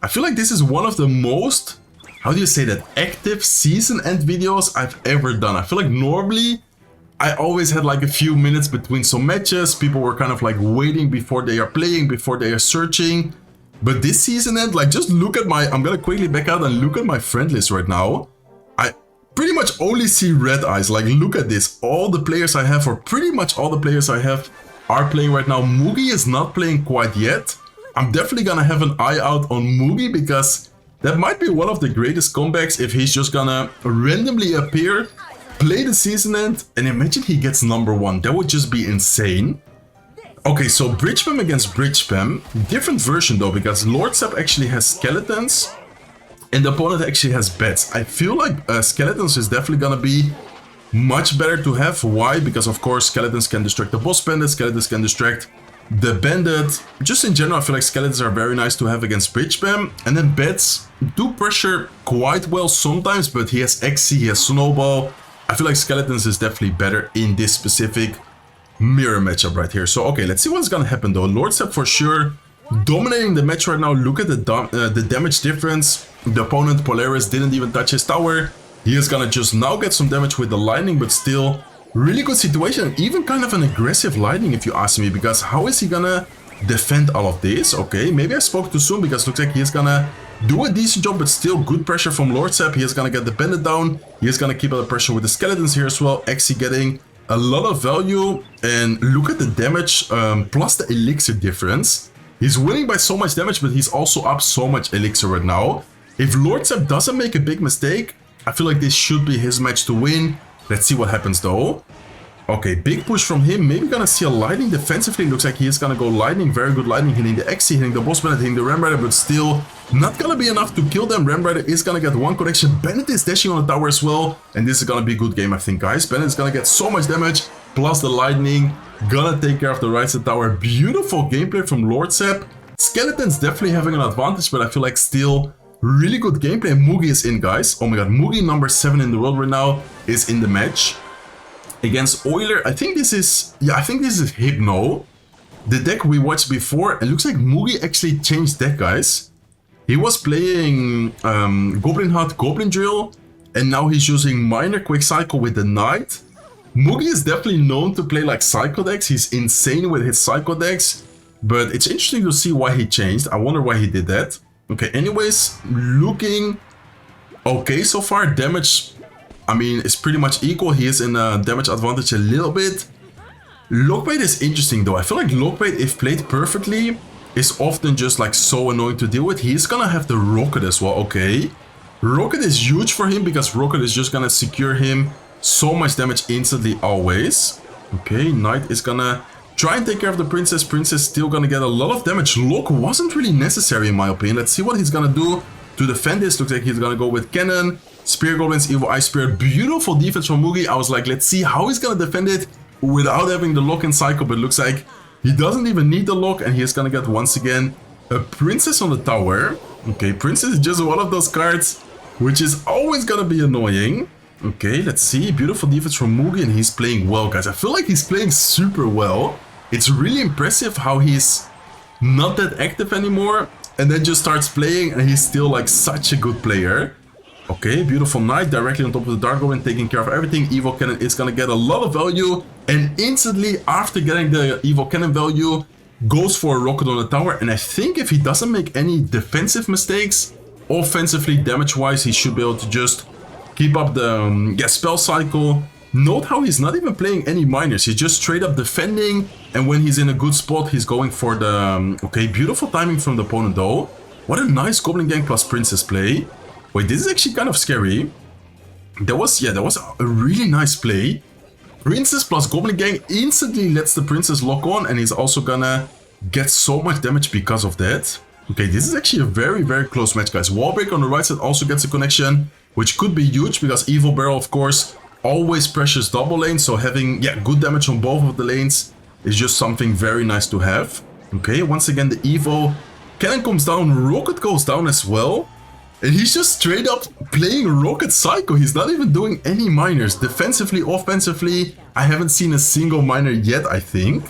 [SPEAKER 1] I feel like this is one of the most, how do you say that, active season end videos I've ever done. I feel like normally I always had like a few minutes between some matches. People were kind of like waiting before they are playing, before they are searching. But this season end, like just look at my, I'm gonna quickly back out and look at my friend list right now. I pretty much only see red eyes. Like look at this, all the players I have, or pretty much all the players I have are playing right now. Mugi is not playing quite yet. I'm definitely gonna have an eye out on Mugi because that might be one of the greatest comebacks if he's just gonna randomly appear, play the season end, and imagine he gets number 1. That would just be insane. Okay, so bridge spam against bridge spam. Different version though, because Lord Sepp actually has skeletons and the opponent actually has bats. I feel like skeletons is definitely gonna be much better to have. Why? Because of course skeletons can distract the boss bandit, skeletons can distract the bandit. Just in general, I feel like skeletons are very nice to have against bridge spam. And then bats do pressure quite well sometimes, but he has XC, he has snowball. I feel like skeletons is definitely better in this specific mirror matchup right here. So okay, let's see what's gonna happen though. Lord Sepp for sure dominating the match right now. Look at the damage difference. The opponent, Polaris, didn't even touch his tower. He is gonna just now get some damage with the lightning, but still, really good situation. Even kind of an aggressive lightning, if you ask me, because how is he gonna defend all of this? Okay, maybe I spoke too soon, because looks like he's gonna do a decent job, but still good pressure from Lord Sepp. He is gonna get the bandit down. He is gonna keep up the pressure with the skeletons here as well. Actually getting a lot of value, and look at the damage plus the elixir difference. He's winning by so much damage, but he's also up so much elixir right now. If Lord Sepp doesn't make a big mistake, I feel like this should be his match to win. Let's see what happens though. Okay, big push from him. Maybe gonna see a lightning defensively. Looks like he is gonna go lightning. Very good lightning, hitting the XC, hitting the boss bandit, hitting the Ram Rider, but still not gonna be enough to kill them. Ram Rider is gonna get one connection. Bandit is dashing on the tower as well, and this is gonna be a good game, I think, guys. Bandit is gonna get so much damage, plus the lightning. Gonna take care of the right side tower. Beautiful gameplay from Lord Sepp. Skeletons definitely having an advantage, but I feel like still really good gameplay. Mugi is in, guys. Oh my god, Mugi, number 7 in the world right now, is in the match against Euler. I think this is, yeah, I think this is Hypno, the deck we watched before. It looks like Mugi actually changed deck, guys. He was playing Goblin Hut, Goblin Drill, and now he's using Minor Quick Cycle with the Knight. Mugi is definitely known to play like Cycle decks. He's insane with his Cycle decks, but it's interesting to see why he changed. I wonder why he did that. Okay, anyways, looking okay so far. Damage, I mean, it's pretty much equal. He is in a damage advantage a little bit. Lockbait is interesting though. I feel like Lockbait, if played perfectly, is often just like so annoying to deal with. He's gonna have the Rocket as well. Okay, Rocket is huge for him because Rocket is just gonna secure him so much damage instantly always. Okay, Knight is gonna try and take care of the Princess. Princess still gonna get a lot of damage. Lock wasn't really necessary in my opinion. Let's see what he's gonna do to defend this. Looks like he's gonna go with Cannon, Spear Goblins, Evil Eye Spear. Beautiful defense from Mugi. I was like, let's see how he's gonna defend it without having the lock and cycle, but looks like he doesn't even need the lock, and he's gonna get once again a Princess on the tower. Okay, Princess is just one of those cards which is always gonna be annoying. Okay, let's see. Beautiful defense from Mugi, and he's playing well, guys. I feel like he's playing super well. It's really impressive how he's not that active anymore and then just starts playing, and he's still like such a good player. Okay, beautiful Knight directly on top of the Dark Goblin, taking care of everything. Evil Cannon is gonna get a lot of value, and instantly after getting the Evil Cannon value, goes for a Rocket on the tower. And I think if he doesn't make any defensive mistakes, offensively, damage-wise, he should be able to just keep up the spell cycle. Note how he's not even playing any minors. He's just straight up defending, and when he's in a good spot, he's going for the... okay, beautiful timing from the opponent though. What a nice Goblin Gang plus Princess play. Wait, this is actually kind of scary. That was a really nice play. Princess plus Goblin Gang instantly lets the Princess lock on, and he's also gonna get so much damage because of that. Okay, this is actually a very, very close match, guys. Wallbreak on the right side also gets a connection, which could be huge because Evil Barrel, of course, always pressures double lanes, so having good damage on both of the lanes is just something very nice to have. Okay, once again the Evo Cannon comes down, Rocket goes down as well, and he's just straight up playing Rocket Psycho. He's not even doing any minors. Defensively, offensively, I haven't seen a single minor yet, I think.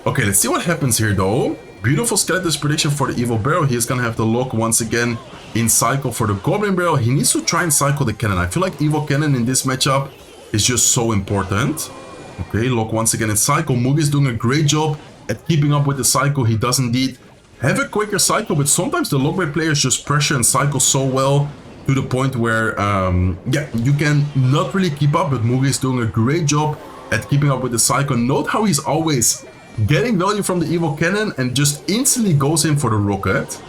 [SPEAKER 1] Okay, let's see what happens here though. Beautiful Skeleton's prediction for the Evil Barrel. He's gonna have the lock once again in cycle for the Goblin Barrel. He needs to try and cycle the Cannon. I feel like Evil Cannon in this matchup is just so important. Okay, lock once again in cycle. Mugi is doing a great job at keeping up with the cycle. He does indeed have a quicker cycle, but sometimes the lockbait players just pressure and cycle so well to the point where, you can not really keep up, but Mugi is doing a great job at keeping up with the cycle. Note how he's always getting value from the Evil Cannon and just instantly goes in for the Rocket.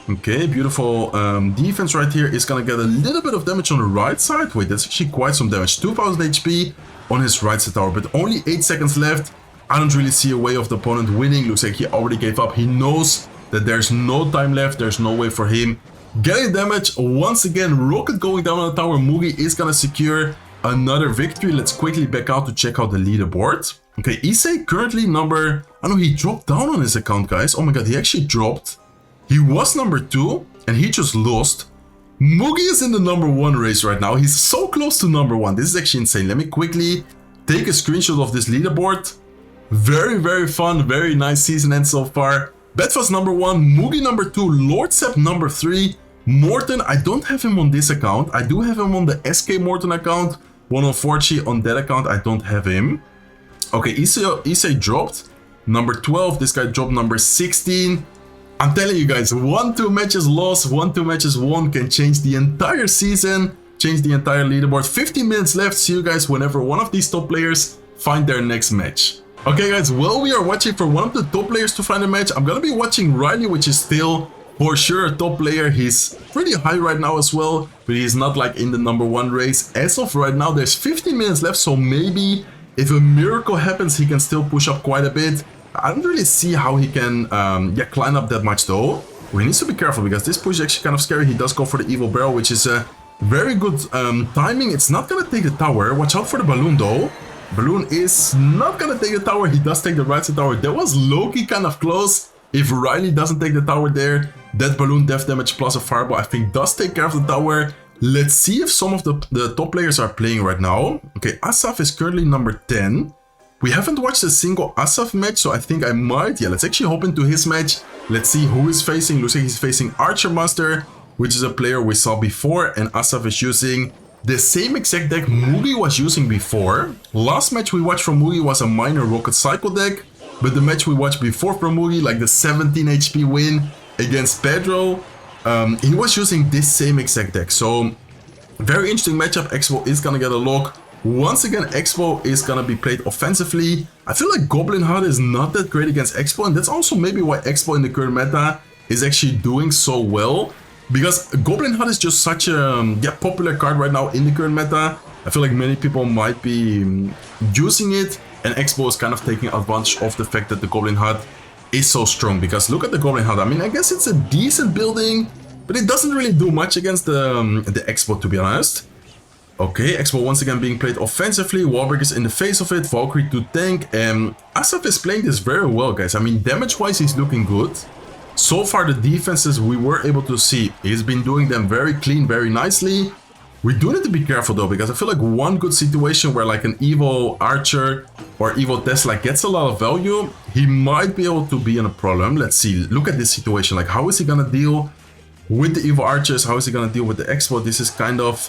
[SPEAKER 1] Okay, beautiful defense right here. Is gonna get a little bit of damage on the right side. Wait, that's actually quite some damage. 2000 HP on his right side tower, but only 8 seconds left. I don't really see a way of the opponent winning. Looks like he already gave up. He knows that there's no time left. There's no way for him getting damage. Once again, Rocket going down on the tower. Mugi is gonna secure another victory. Let's quickly back out to check out the leaderboard. Okay, Issei currently number... I know he dropped down on his account, guys. Oh my god, he actually dropped. He was number 2 and he just lost. Mugi is in the number 1 race right now. He's so close to number 1. This is actually insane. Let me quickly take a screenshot of this leaderboard. Very, very fun. Very nice season end so far. Batfas number 1, Mugi number 2, Lordsep number 3, Morton, I don't have him on this account. I do have him on the SK Morton account. 104G on that account, I don't have him. Okay, Issei dropped. Number 12, this guy dropped number 16. I'm telling you guys, 1-2 matches lost, 1-2 matches won can change the entire season, change the entire leaderboard. 15 minutes left. See you guys whenever one of these top players find their next match. Okay guys, while we are watching for one of the top players to find a match, I'm gonna be watching Ryley, which is still for sure a top player. He's pretty high right now as well, but he's not like in the number 1 race. As of right now, there's 15 minutes left, so maybe if a miracle happens, he can still push up quite a bit. I don't really see how he can climb up that much though. He needs to be careful because this push is actually kind of scary. He does go for the evil barrel, which is a very good timing. It's not gonna take the tower. Watch out for the balloon though. Balloon is not gonna take the tower. He does take the right side tower. That was low-key kind of close. If Ryley doesn't take the tower there, that balloon def damage plus a fireball I think does take care of the tower. Let's see if some of the top players are playing right now. Okay, Assaf is currently number 10. We haven't watched a single Assaf match, so I think I might. Yeah, let's actually hop into his match. Let's see who he's facing. Looks like he's facing Archer Master, which is a player we saw before, and Assaf is using the same exact deck Mugi was using before. Last match we watched from Mugi was a minor Rocket Cycle deck, but the match we watched before from Mugi, like the 17 HP win against Pedro, he was using this same exact deck. So very interesting matchup. Expo is gonna get a lock. Once again, Expo is gonna be played offensively. I feel like Goblin HUD is not that great against Expo, and that's also maybe why Expo in the current meta is actually doing so well, because Goblin HUD is just such a popular card right now in the current meta. I feel like many people might be using it, and Expo is kind of taking advantage of the fact that the Goblin HUD is so strong. Because look at the Goblin HUD. I mean, I guess it's a decent building, but it doesn't really do much against the Expo, to be honest. Okay, Expo once again being played offensively. Wallbreak is in the face of it. Valkyrie to tank. And Assaf is playing this very well, guys. I mean, damage-wise, he's looking good. So far, the defenses we were able to see, he's been doing them very clean, very nicely. We do need to be careful, though, because I feel like one good situation where, like, an Evo Archer or Evo Tesla gets a lot of value, he might be able to be in a problem. Let's see. Look at this situation. Like, how is he gonna deal with the Evo Archers? How is he gonna deal with the Expo? This is kind of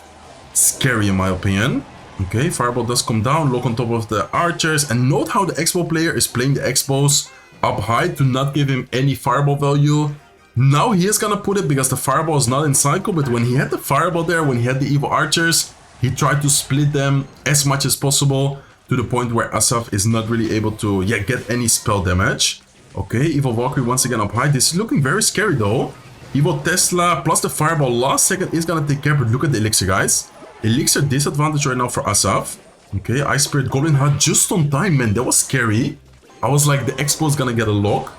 [SPEAKER 1] scary in my opinion. Okay, Fireball does come down, lock on top of the Archers, and note how the Expo player is playing the Expos up high to not give him any Fireball value. Now he is gonna put it because the Fireball is not in cycle, but when he had the Fireball there, when he had the Evo Archers, he tried to split them as much as possible to the point where Assaf is not really able to get any spell damage. Okay, Evo Valkyrie once again up high. This is looking very scary though. Evo Tesla plus the Fireball last second is gonna take care, but look at the Elixir, guys. Elixir disadvantage right now for Assaf. Okay, Ice Spirit Goblin HUD just on time, man. That was scary. I was like, the Expo is gonna get a lock.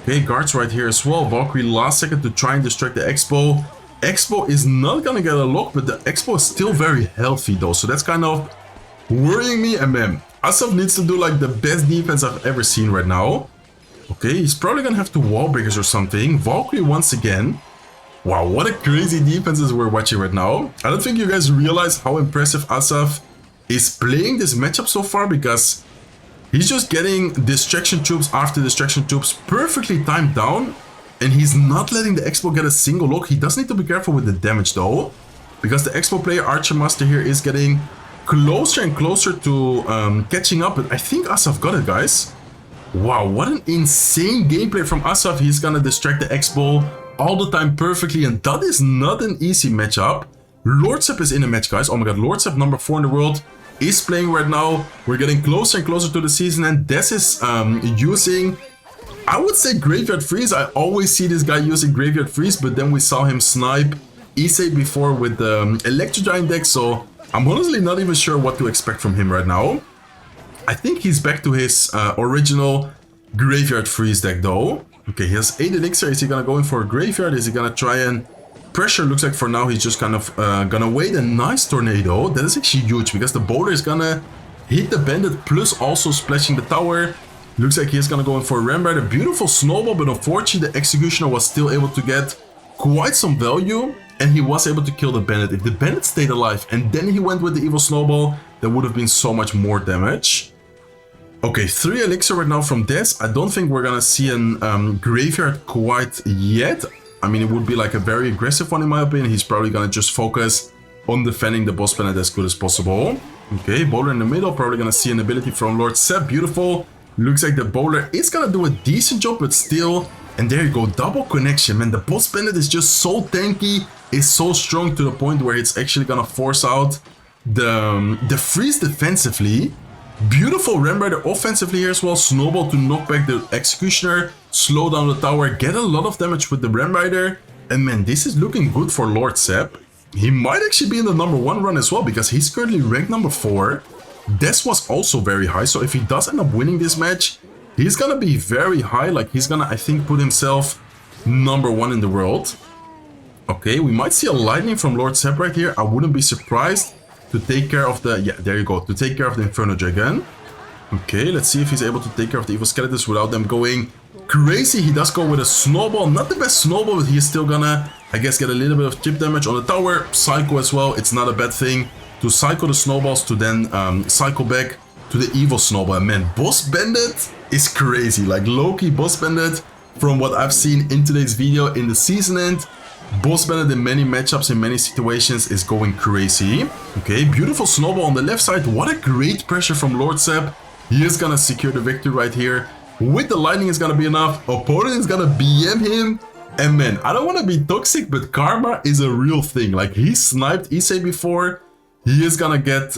[SPEAKER 1] Okay, guards right here as well. Valkyrie last second to try and distract the Expo. Expo is not gonna get a lock, but the Expo is still very healthy though. So that's kind of worrying me. And man, Assaf needs to do like the best defense I've ever seen right now. Okay, he's probably gonna have to wall breakers or something. Valkyrie once again. Wow, what a crazy defenses we're watching right now. I don't think you guys realize how impressive Assaf is playing this matchup so far, because he's just getting distraction troops after distraction troops perfectly timed down, and he's not letting the Expo get a single lock. He does need to be careful with the damage though, because the Expo player Archer Master here is getting closer and closer to catching up, but I think Assaf got it, guys. Wow, what an insane gameplay from Assaf. He's gonna distract the Expo all the time perfectly, and that is not an easy matchup. Lordsep is in the match, guys. Oh my god, Lordsep number 4 in the world is playing right now. We're getting closer and closer to the season, and Des is using, I would say, Graveyard Freeze. I always see this guy using Graveyard Freeze, but then we saw him snipe Issei before with the Electro Giant deck, so I'm honestly not even sure what to expect from him right now. I think he's back to his original Graveyard Freeze deck though. Okay, he has 8 Elixir. Is he gonna go in for a Graveyard? Is he gonna try and pressure? Looks like for now he's just kind of gonna wait. A nice Tornado. That is actually huge, because the boulder is gonna hit the bandit plus also splashing the tower. Looks like he's gonna go in for a Rambat. A beautiful Snowball, but unfortunately the Executioner was still able to get quite some value, and he was able to kill the bandit. If the bandit stayed alive and then he went with the evil Snowball, there would have been so much more damage. Okay, 3 elixir right now from this. I don't think we're gonna see an graveyard quite yet. I mean, it would be like a very aggressive one in my opinion. He's probably gonna just focus on defending the boss planet as good as possible. Okay, bowler in the middle, probably gonna see an ability from Lord Sepp. Beautiful. Looks like the bowler is gonna do a decent job, but still. And there you go, double connection, man. The boss planet is just so tanky, is so strong to the point where it's actually gonna force out the freeze defensively. Beautiful Ram Rider offensively here as well. Snowball to knock back the Executioner, slow down the tower, get a lot of damage with the Ram Rider. And man, this is looking good for Lord Sepp. He might actually be in the #1 run as well, because he's currently ranked #4. Des was also very high, so if he does end up winning this match, he's gonna be very high. Like, he's gonna, I think, put himself #1 in the world. Okay, we might see a lightning from Lord Sepp right here. I wouldn't be surprised to take care of the... Yeah, there you go. To take care of the Inferno Dragon. Okay, let's see if he's able to take care of the Evil Skeletons without them going crazy. He does go with a Snowball. Not the best Snowball, but he's still gonna, I guess, get a little bit of chip damage on the tower. Psycho as well. It's not a bad thing to Psycho the Snowballs to then cycle back to the Evil Snowball. And man, Boss Bandit is crazy. Like, low-key Boss Bandit, from what I've seen in today's video in the season end, Boss Bandit in many matchups, in many situations, is going crazy. Okay, beautiful Snowball on the left side. What a great pressure from Lord Sepp. He is gonna secure the victory right here. With the lightning is gonna be enough. Opponent is gonna BM him. And man, I don't want to be toxic, but karma is a real thing. Like, he sniped Issei before. He is gonna get,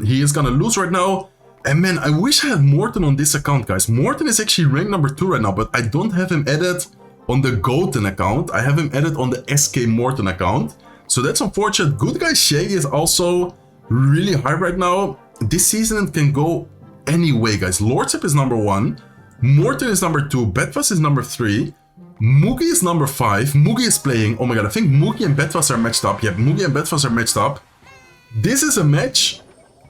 [SPEAKER 1] he is gonna lose right now. And man, I wish I had Morton on this account, guys. Morton is actually ranked #2 right now, but I don't have him added on the Goten account. I have him added on the SK Morton account. So that's unfortunate. Good guy Shaggy is also really high right now. This season it can go any way, guys. Lord Sepp is #1. Morton is #2. Batfas is #3. Mugi is #5. Mugi is playing. Oh my god, I think Mugi and Batfas are matched up. Yep, Mugi and Batfas are matched up. This is a match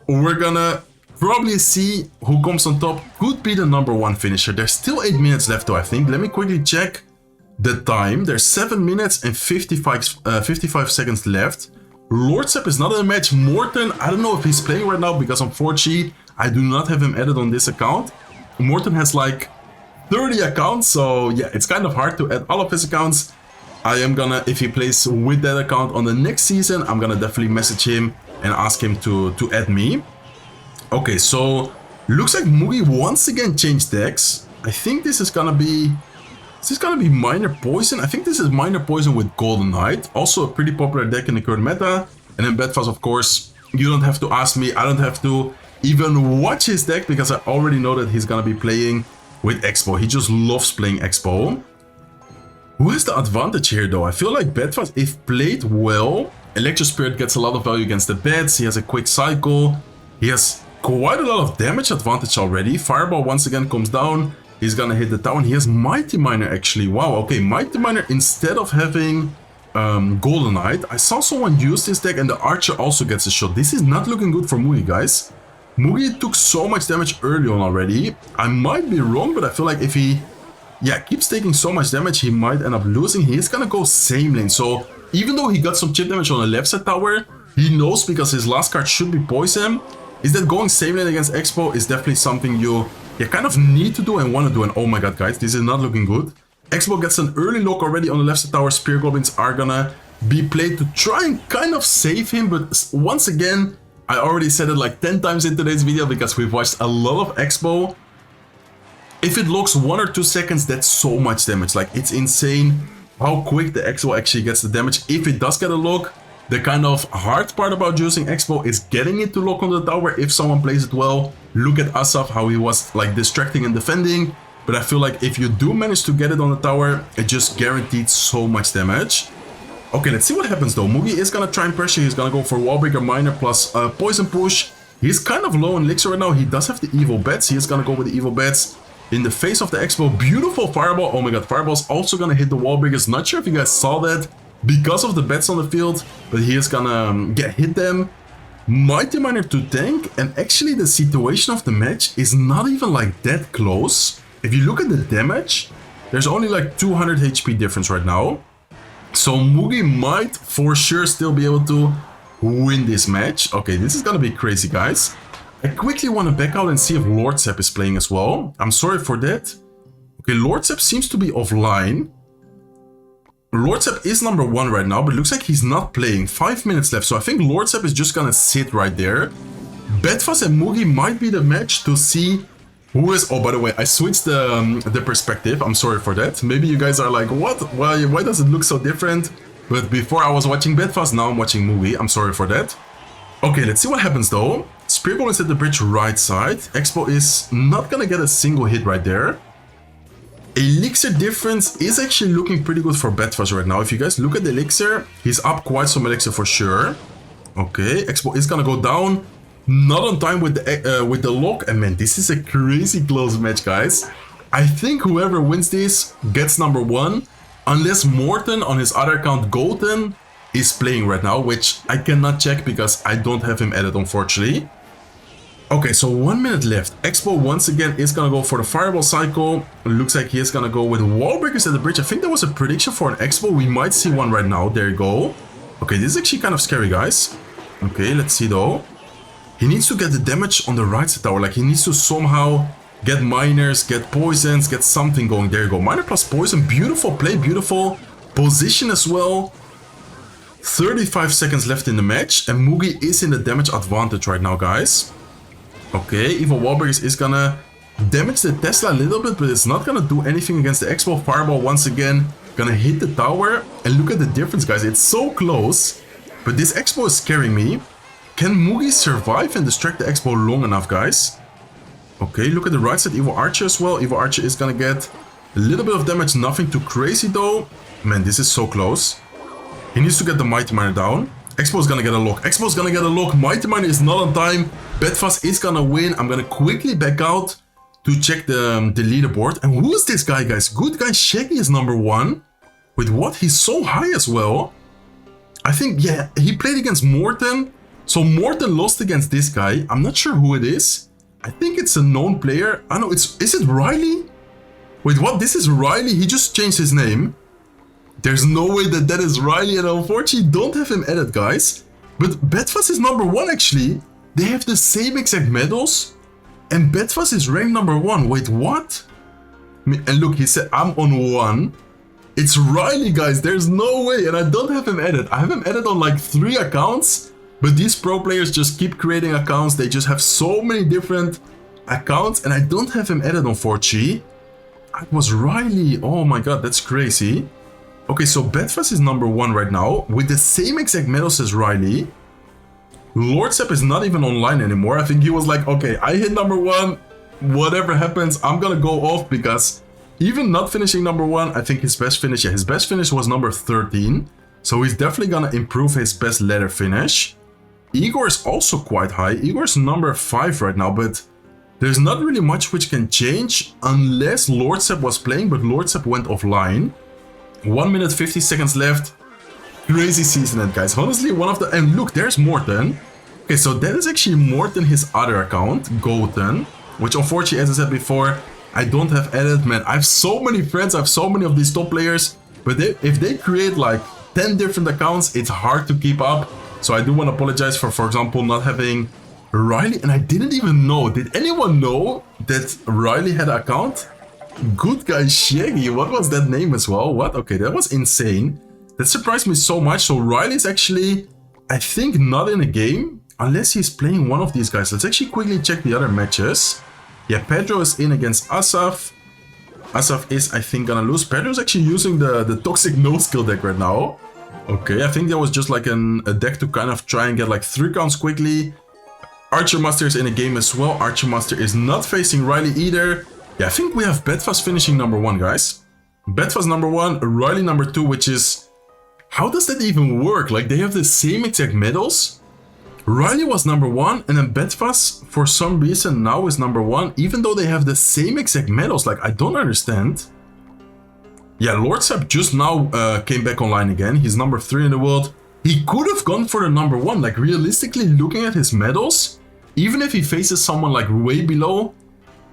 [SPEAKER 1] we're gonna probably see who comes on top. Could be the #1 finisher. There's still 8 minutes left though, I think. Let me quickly check the time. There's 7 minutes and 55 seconds left. Lord Sepp is not in the match. Morton, I don't know if he's playing right now, because unfortunately I do not have him added on this account. Morton has like 30 accounts, so yeah, it's kind of hard to add all of his accounts. I am gonna, if he plays with that account on the next season, I'm gonna definitely message him and ask him to add me. Okay, so looks like Mugi once again changed decks. I think this is gonna be... Is this gonna be Minor Poison? I think this is Minor Poison with Golden Knight. Also a pretty popular deck in the current meta. And then Batfas, of course, you don't have to ask me. I don't have to even watch his deck, because I already know that he's gonna be playing with Expo. He just loves playing Expo. Who has the advantage here though? I feel like Batfas, if played well, Electro Spirit gets a lot of value against the bats. He has a quick cycle. He has quite a lot of damage advantage already. Fireball once again comes down. He's gonna hit the tower. He has Mighty Miner actually. Wow, okay, Mighty Miner instead of having Golden Knight. I saw someone use this deck and the Archer also gets a shot. This is not looking good for Mugi, guys. Mugi took so much damage early on already. I might be wrong, but I feel like if he keeps taking so much damage, he might end up losing. He is gonna go same lane. So even though he got some chip damage on the left side tower, he knows, because his last card should be Poison, is that going same lane against Expo is definitely something you kind of need to do and want to do. And oh my god, guys, this is not looking good. Expo gets an early lock already on the left side tower. Spear Goblins are gonna be played to try and kind of save him, but once again, I already said it like 10 times in today's video, because we've watched a lot of Expo. If it locks 1 or 2 seconds, that's so much damage. Like, it's insane how quick the Expo actually gets the damage. If it does get a lock, the kind of hard part about using Expo is getting it to lock on the tower if someone plays it well. Look at Assaf, how he was like distracting and defending. But I feel like if you do manage to get it on the tower, it just guaranteed so much damage. Okay, let's see what happens though. Mugi is gonna try and pressure. He's gonna go for Wallbreaker Miner plus Poison Push. He's kind of low on elixir right now. He does have the Evil Bats. He is gonna go with the Evil Bats in the face of the Expo. Beautiful Fireball. Oh my god, Fireball's also gonna hit the Wallbreakers. Not sure if you guys saw that because of the bats on the field, but he is gonna hit them. Mighty Miner to tank, and actually the situation of the match is not even like that close. If you look at the damage, there's only like 200 HP difference right now. So Mugi might for sure still be able to win this match. Okay, this is gonna be crazy, guys. I quickly want to back out and see if Lord Sepp is playing as well. I'm sorry for that. Okay, Lord Sepp seems to be offline. Lord Sepp is number 1 right now, but looks like he's not playing. 5 minutes left, so I think Lord Sepp is just gonna sit right there. Batfas and Mugi might be the match to see who is... Oh, by the way, I switched the perspective. I'm sorry for that. Maybe you guys are like, what? Why does it look so different? But before I was watching Batfas, now I'm watching Mugi. I'm sorry for that. Okay, let's see what happens though. Spearball is at the bridge right side. Expo is not gonna get a single hit right there. Elixir difference is actually looking pretty good for Batfas right now. If you guys look at the elixir, he's up quite some elixir for sure. Okay, Expo is gonna go down. Not on time with the lock. And man, this is a crazy close match, guys. I think whoever wins this gets number 1. Unless Morton on his other account, Goblin, is playing right now, which I cannot check because I don't have him added, unfortunately. Okay, so 1 minute left. Expo once again is gonna go for the fireball cycle. Looks like he is gonna go with wall breakers at the bridge. I think that was a prediction for an Expo. We might see one right now. There you go. Okay, this is actually kind of scary, guys. Okay, let's see though. He needs to get the damage on the right side tower. Like, he needs to somehow get miners, get poisons, get something going. There you go. Miner plus poison. Beautiful play, beautiful position as well. 35 seconds left in the match. And Mugi is in the damage advantage right now, guys. Okay, Evil Wallbreakers is gonna damage the Tesla a little bit, but it's not gonna do anything against the Expo. Fireball once again gonna hit the tower. And look at the difference, guys. It's so close. But this Expo is scaring me. Can Mugi survive and distract the Expo long enough, guys? Okay, look at the right side. Evil Archer as well. Evil Archer is gonna get a little bit of damage. Nothing too crazy though. Man, this is so close. He needs to get the Mighty Miner down. Expo is gonna get a lock. Expo is gonna get a lock. Mighty Miner is not on time. Batfas is gonna win. I'm gonna quickly back out to check the leaderboard. And who is this guy, guys? Good guy Shaggy is number 1. With what? He's so high as well. I think, yeah, he played against Morton. So Morton lost against this guy. I'm not sure who it is. I think it's a known player. I know it's... Is it Ryley? Wait, what? This is Ryley? He just changed his name. There's no way that that is Ryley, and unfortunately don't have him added, guys. But Batfas is number 1 actually. They have the same exact medals. And Batfas is ranked number 1. Wait, what? And look, he said I'm on 1. It's Ryley, guys. There's no way. And I don't have him added. I have him added on like 3 accounts. But these pro players just keep creating accounts. They just have so many different accounts. And I don't have him added, unfortunately. It was Ryley. Oh my god, that's crazy. Okay, so Batfas is number 1 right now. With the same exact medals as Ryley. Lord Sepp is not even online anymore. I think he was like, okay, I hit number 1. Whatever happens, I'm gonna go off. Because even not finishing number 1, I think his best finish... Yeah, his best finish was number 13. So he's definitely gonna improve his best ladder finish. Igor is also quite high. Igor's number 5 right now, but there's not really much which can change unless Lord Sepp was playing, but Lord Sepp went offline. 1 minute 50 seconds left. Crazy season end, guys. Honestly, one of the... And look, there's Morton. Okay, so that is actually Morton, his other account, Goten, which unfortunately, as I said before, I don't have added. Man, I have so many friends, I have so many of these top players, but if they create like 10 different accounts, it's hard to keep up. So I do want to apologize for example, not having Ryley. And I didn't even know. Did anyone know that Ryley had an account? Good guy Shaggy. What was that name as well? What? Okay, that was insane. That surprised me so much. So Ryley is actually, I think, not in a game. Unless he's playing one of these guys. Let's actually quickly check the other matches. Yeah, Pedro is in against Assaf. Assaf is, I think, gonna lose. Pedro's actually using the Toxic No Skill deck right now. Okay, I think that was just like a deck to kind of try and get like 3 counts quickly. Archer Master is in a game as well. Archer Master is not facing Ryley either. Yeah, I think we have Batfas finishing number 1, guys. Batfas number 1, Ryley number 2, which is... How does that even work? Like, they have the same exact medals. Ryley was number 1, and then Batfas, for some reason, now is number 1, even though they have the same exact medals. Like, I don't understand. Yeah, Lord Sepp just now came back online again. He's number 3 in the world. He could have gone for the number 1. Like, realistically, looking at his medals, even if he faces someone like way below,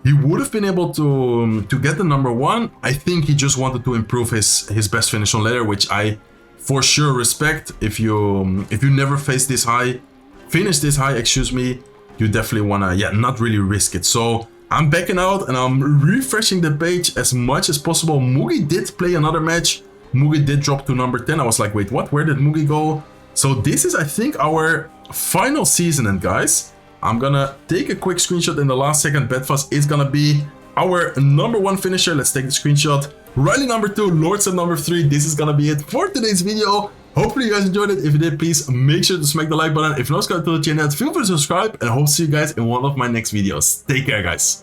[SPEAKER 1] he would have been able to get the number 1. I think he just wanted to improve his best finish on ladder, which I for sure respect. If you never face this high, finish this high, excuse me, you definitely wanna, yeah, not really risk it. So I'm backing out and I'm refreshing the page as much as possible. Mugi did play another match. Mugi did drop to number 10. I was like, wait, what? Where did Mugi go? So this is, I think, our final season. And guys, I'm gonna take a quick screenshot in the last second. Batfas is gonna be our number 1 finisher. Let's take the screenshot. Ryley number 2, Lords at number 3. This is gonna be it for today's video. Hopefully you guys enjoyed it. If you did, please make sure to smack the like button. If you're not subscribed to the channel, feel free to subscribe, and I hope to see you guys in one of my next videos. Take care, guys.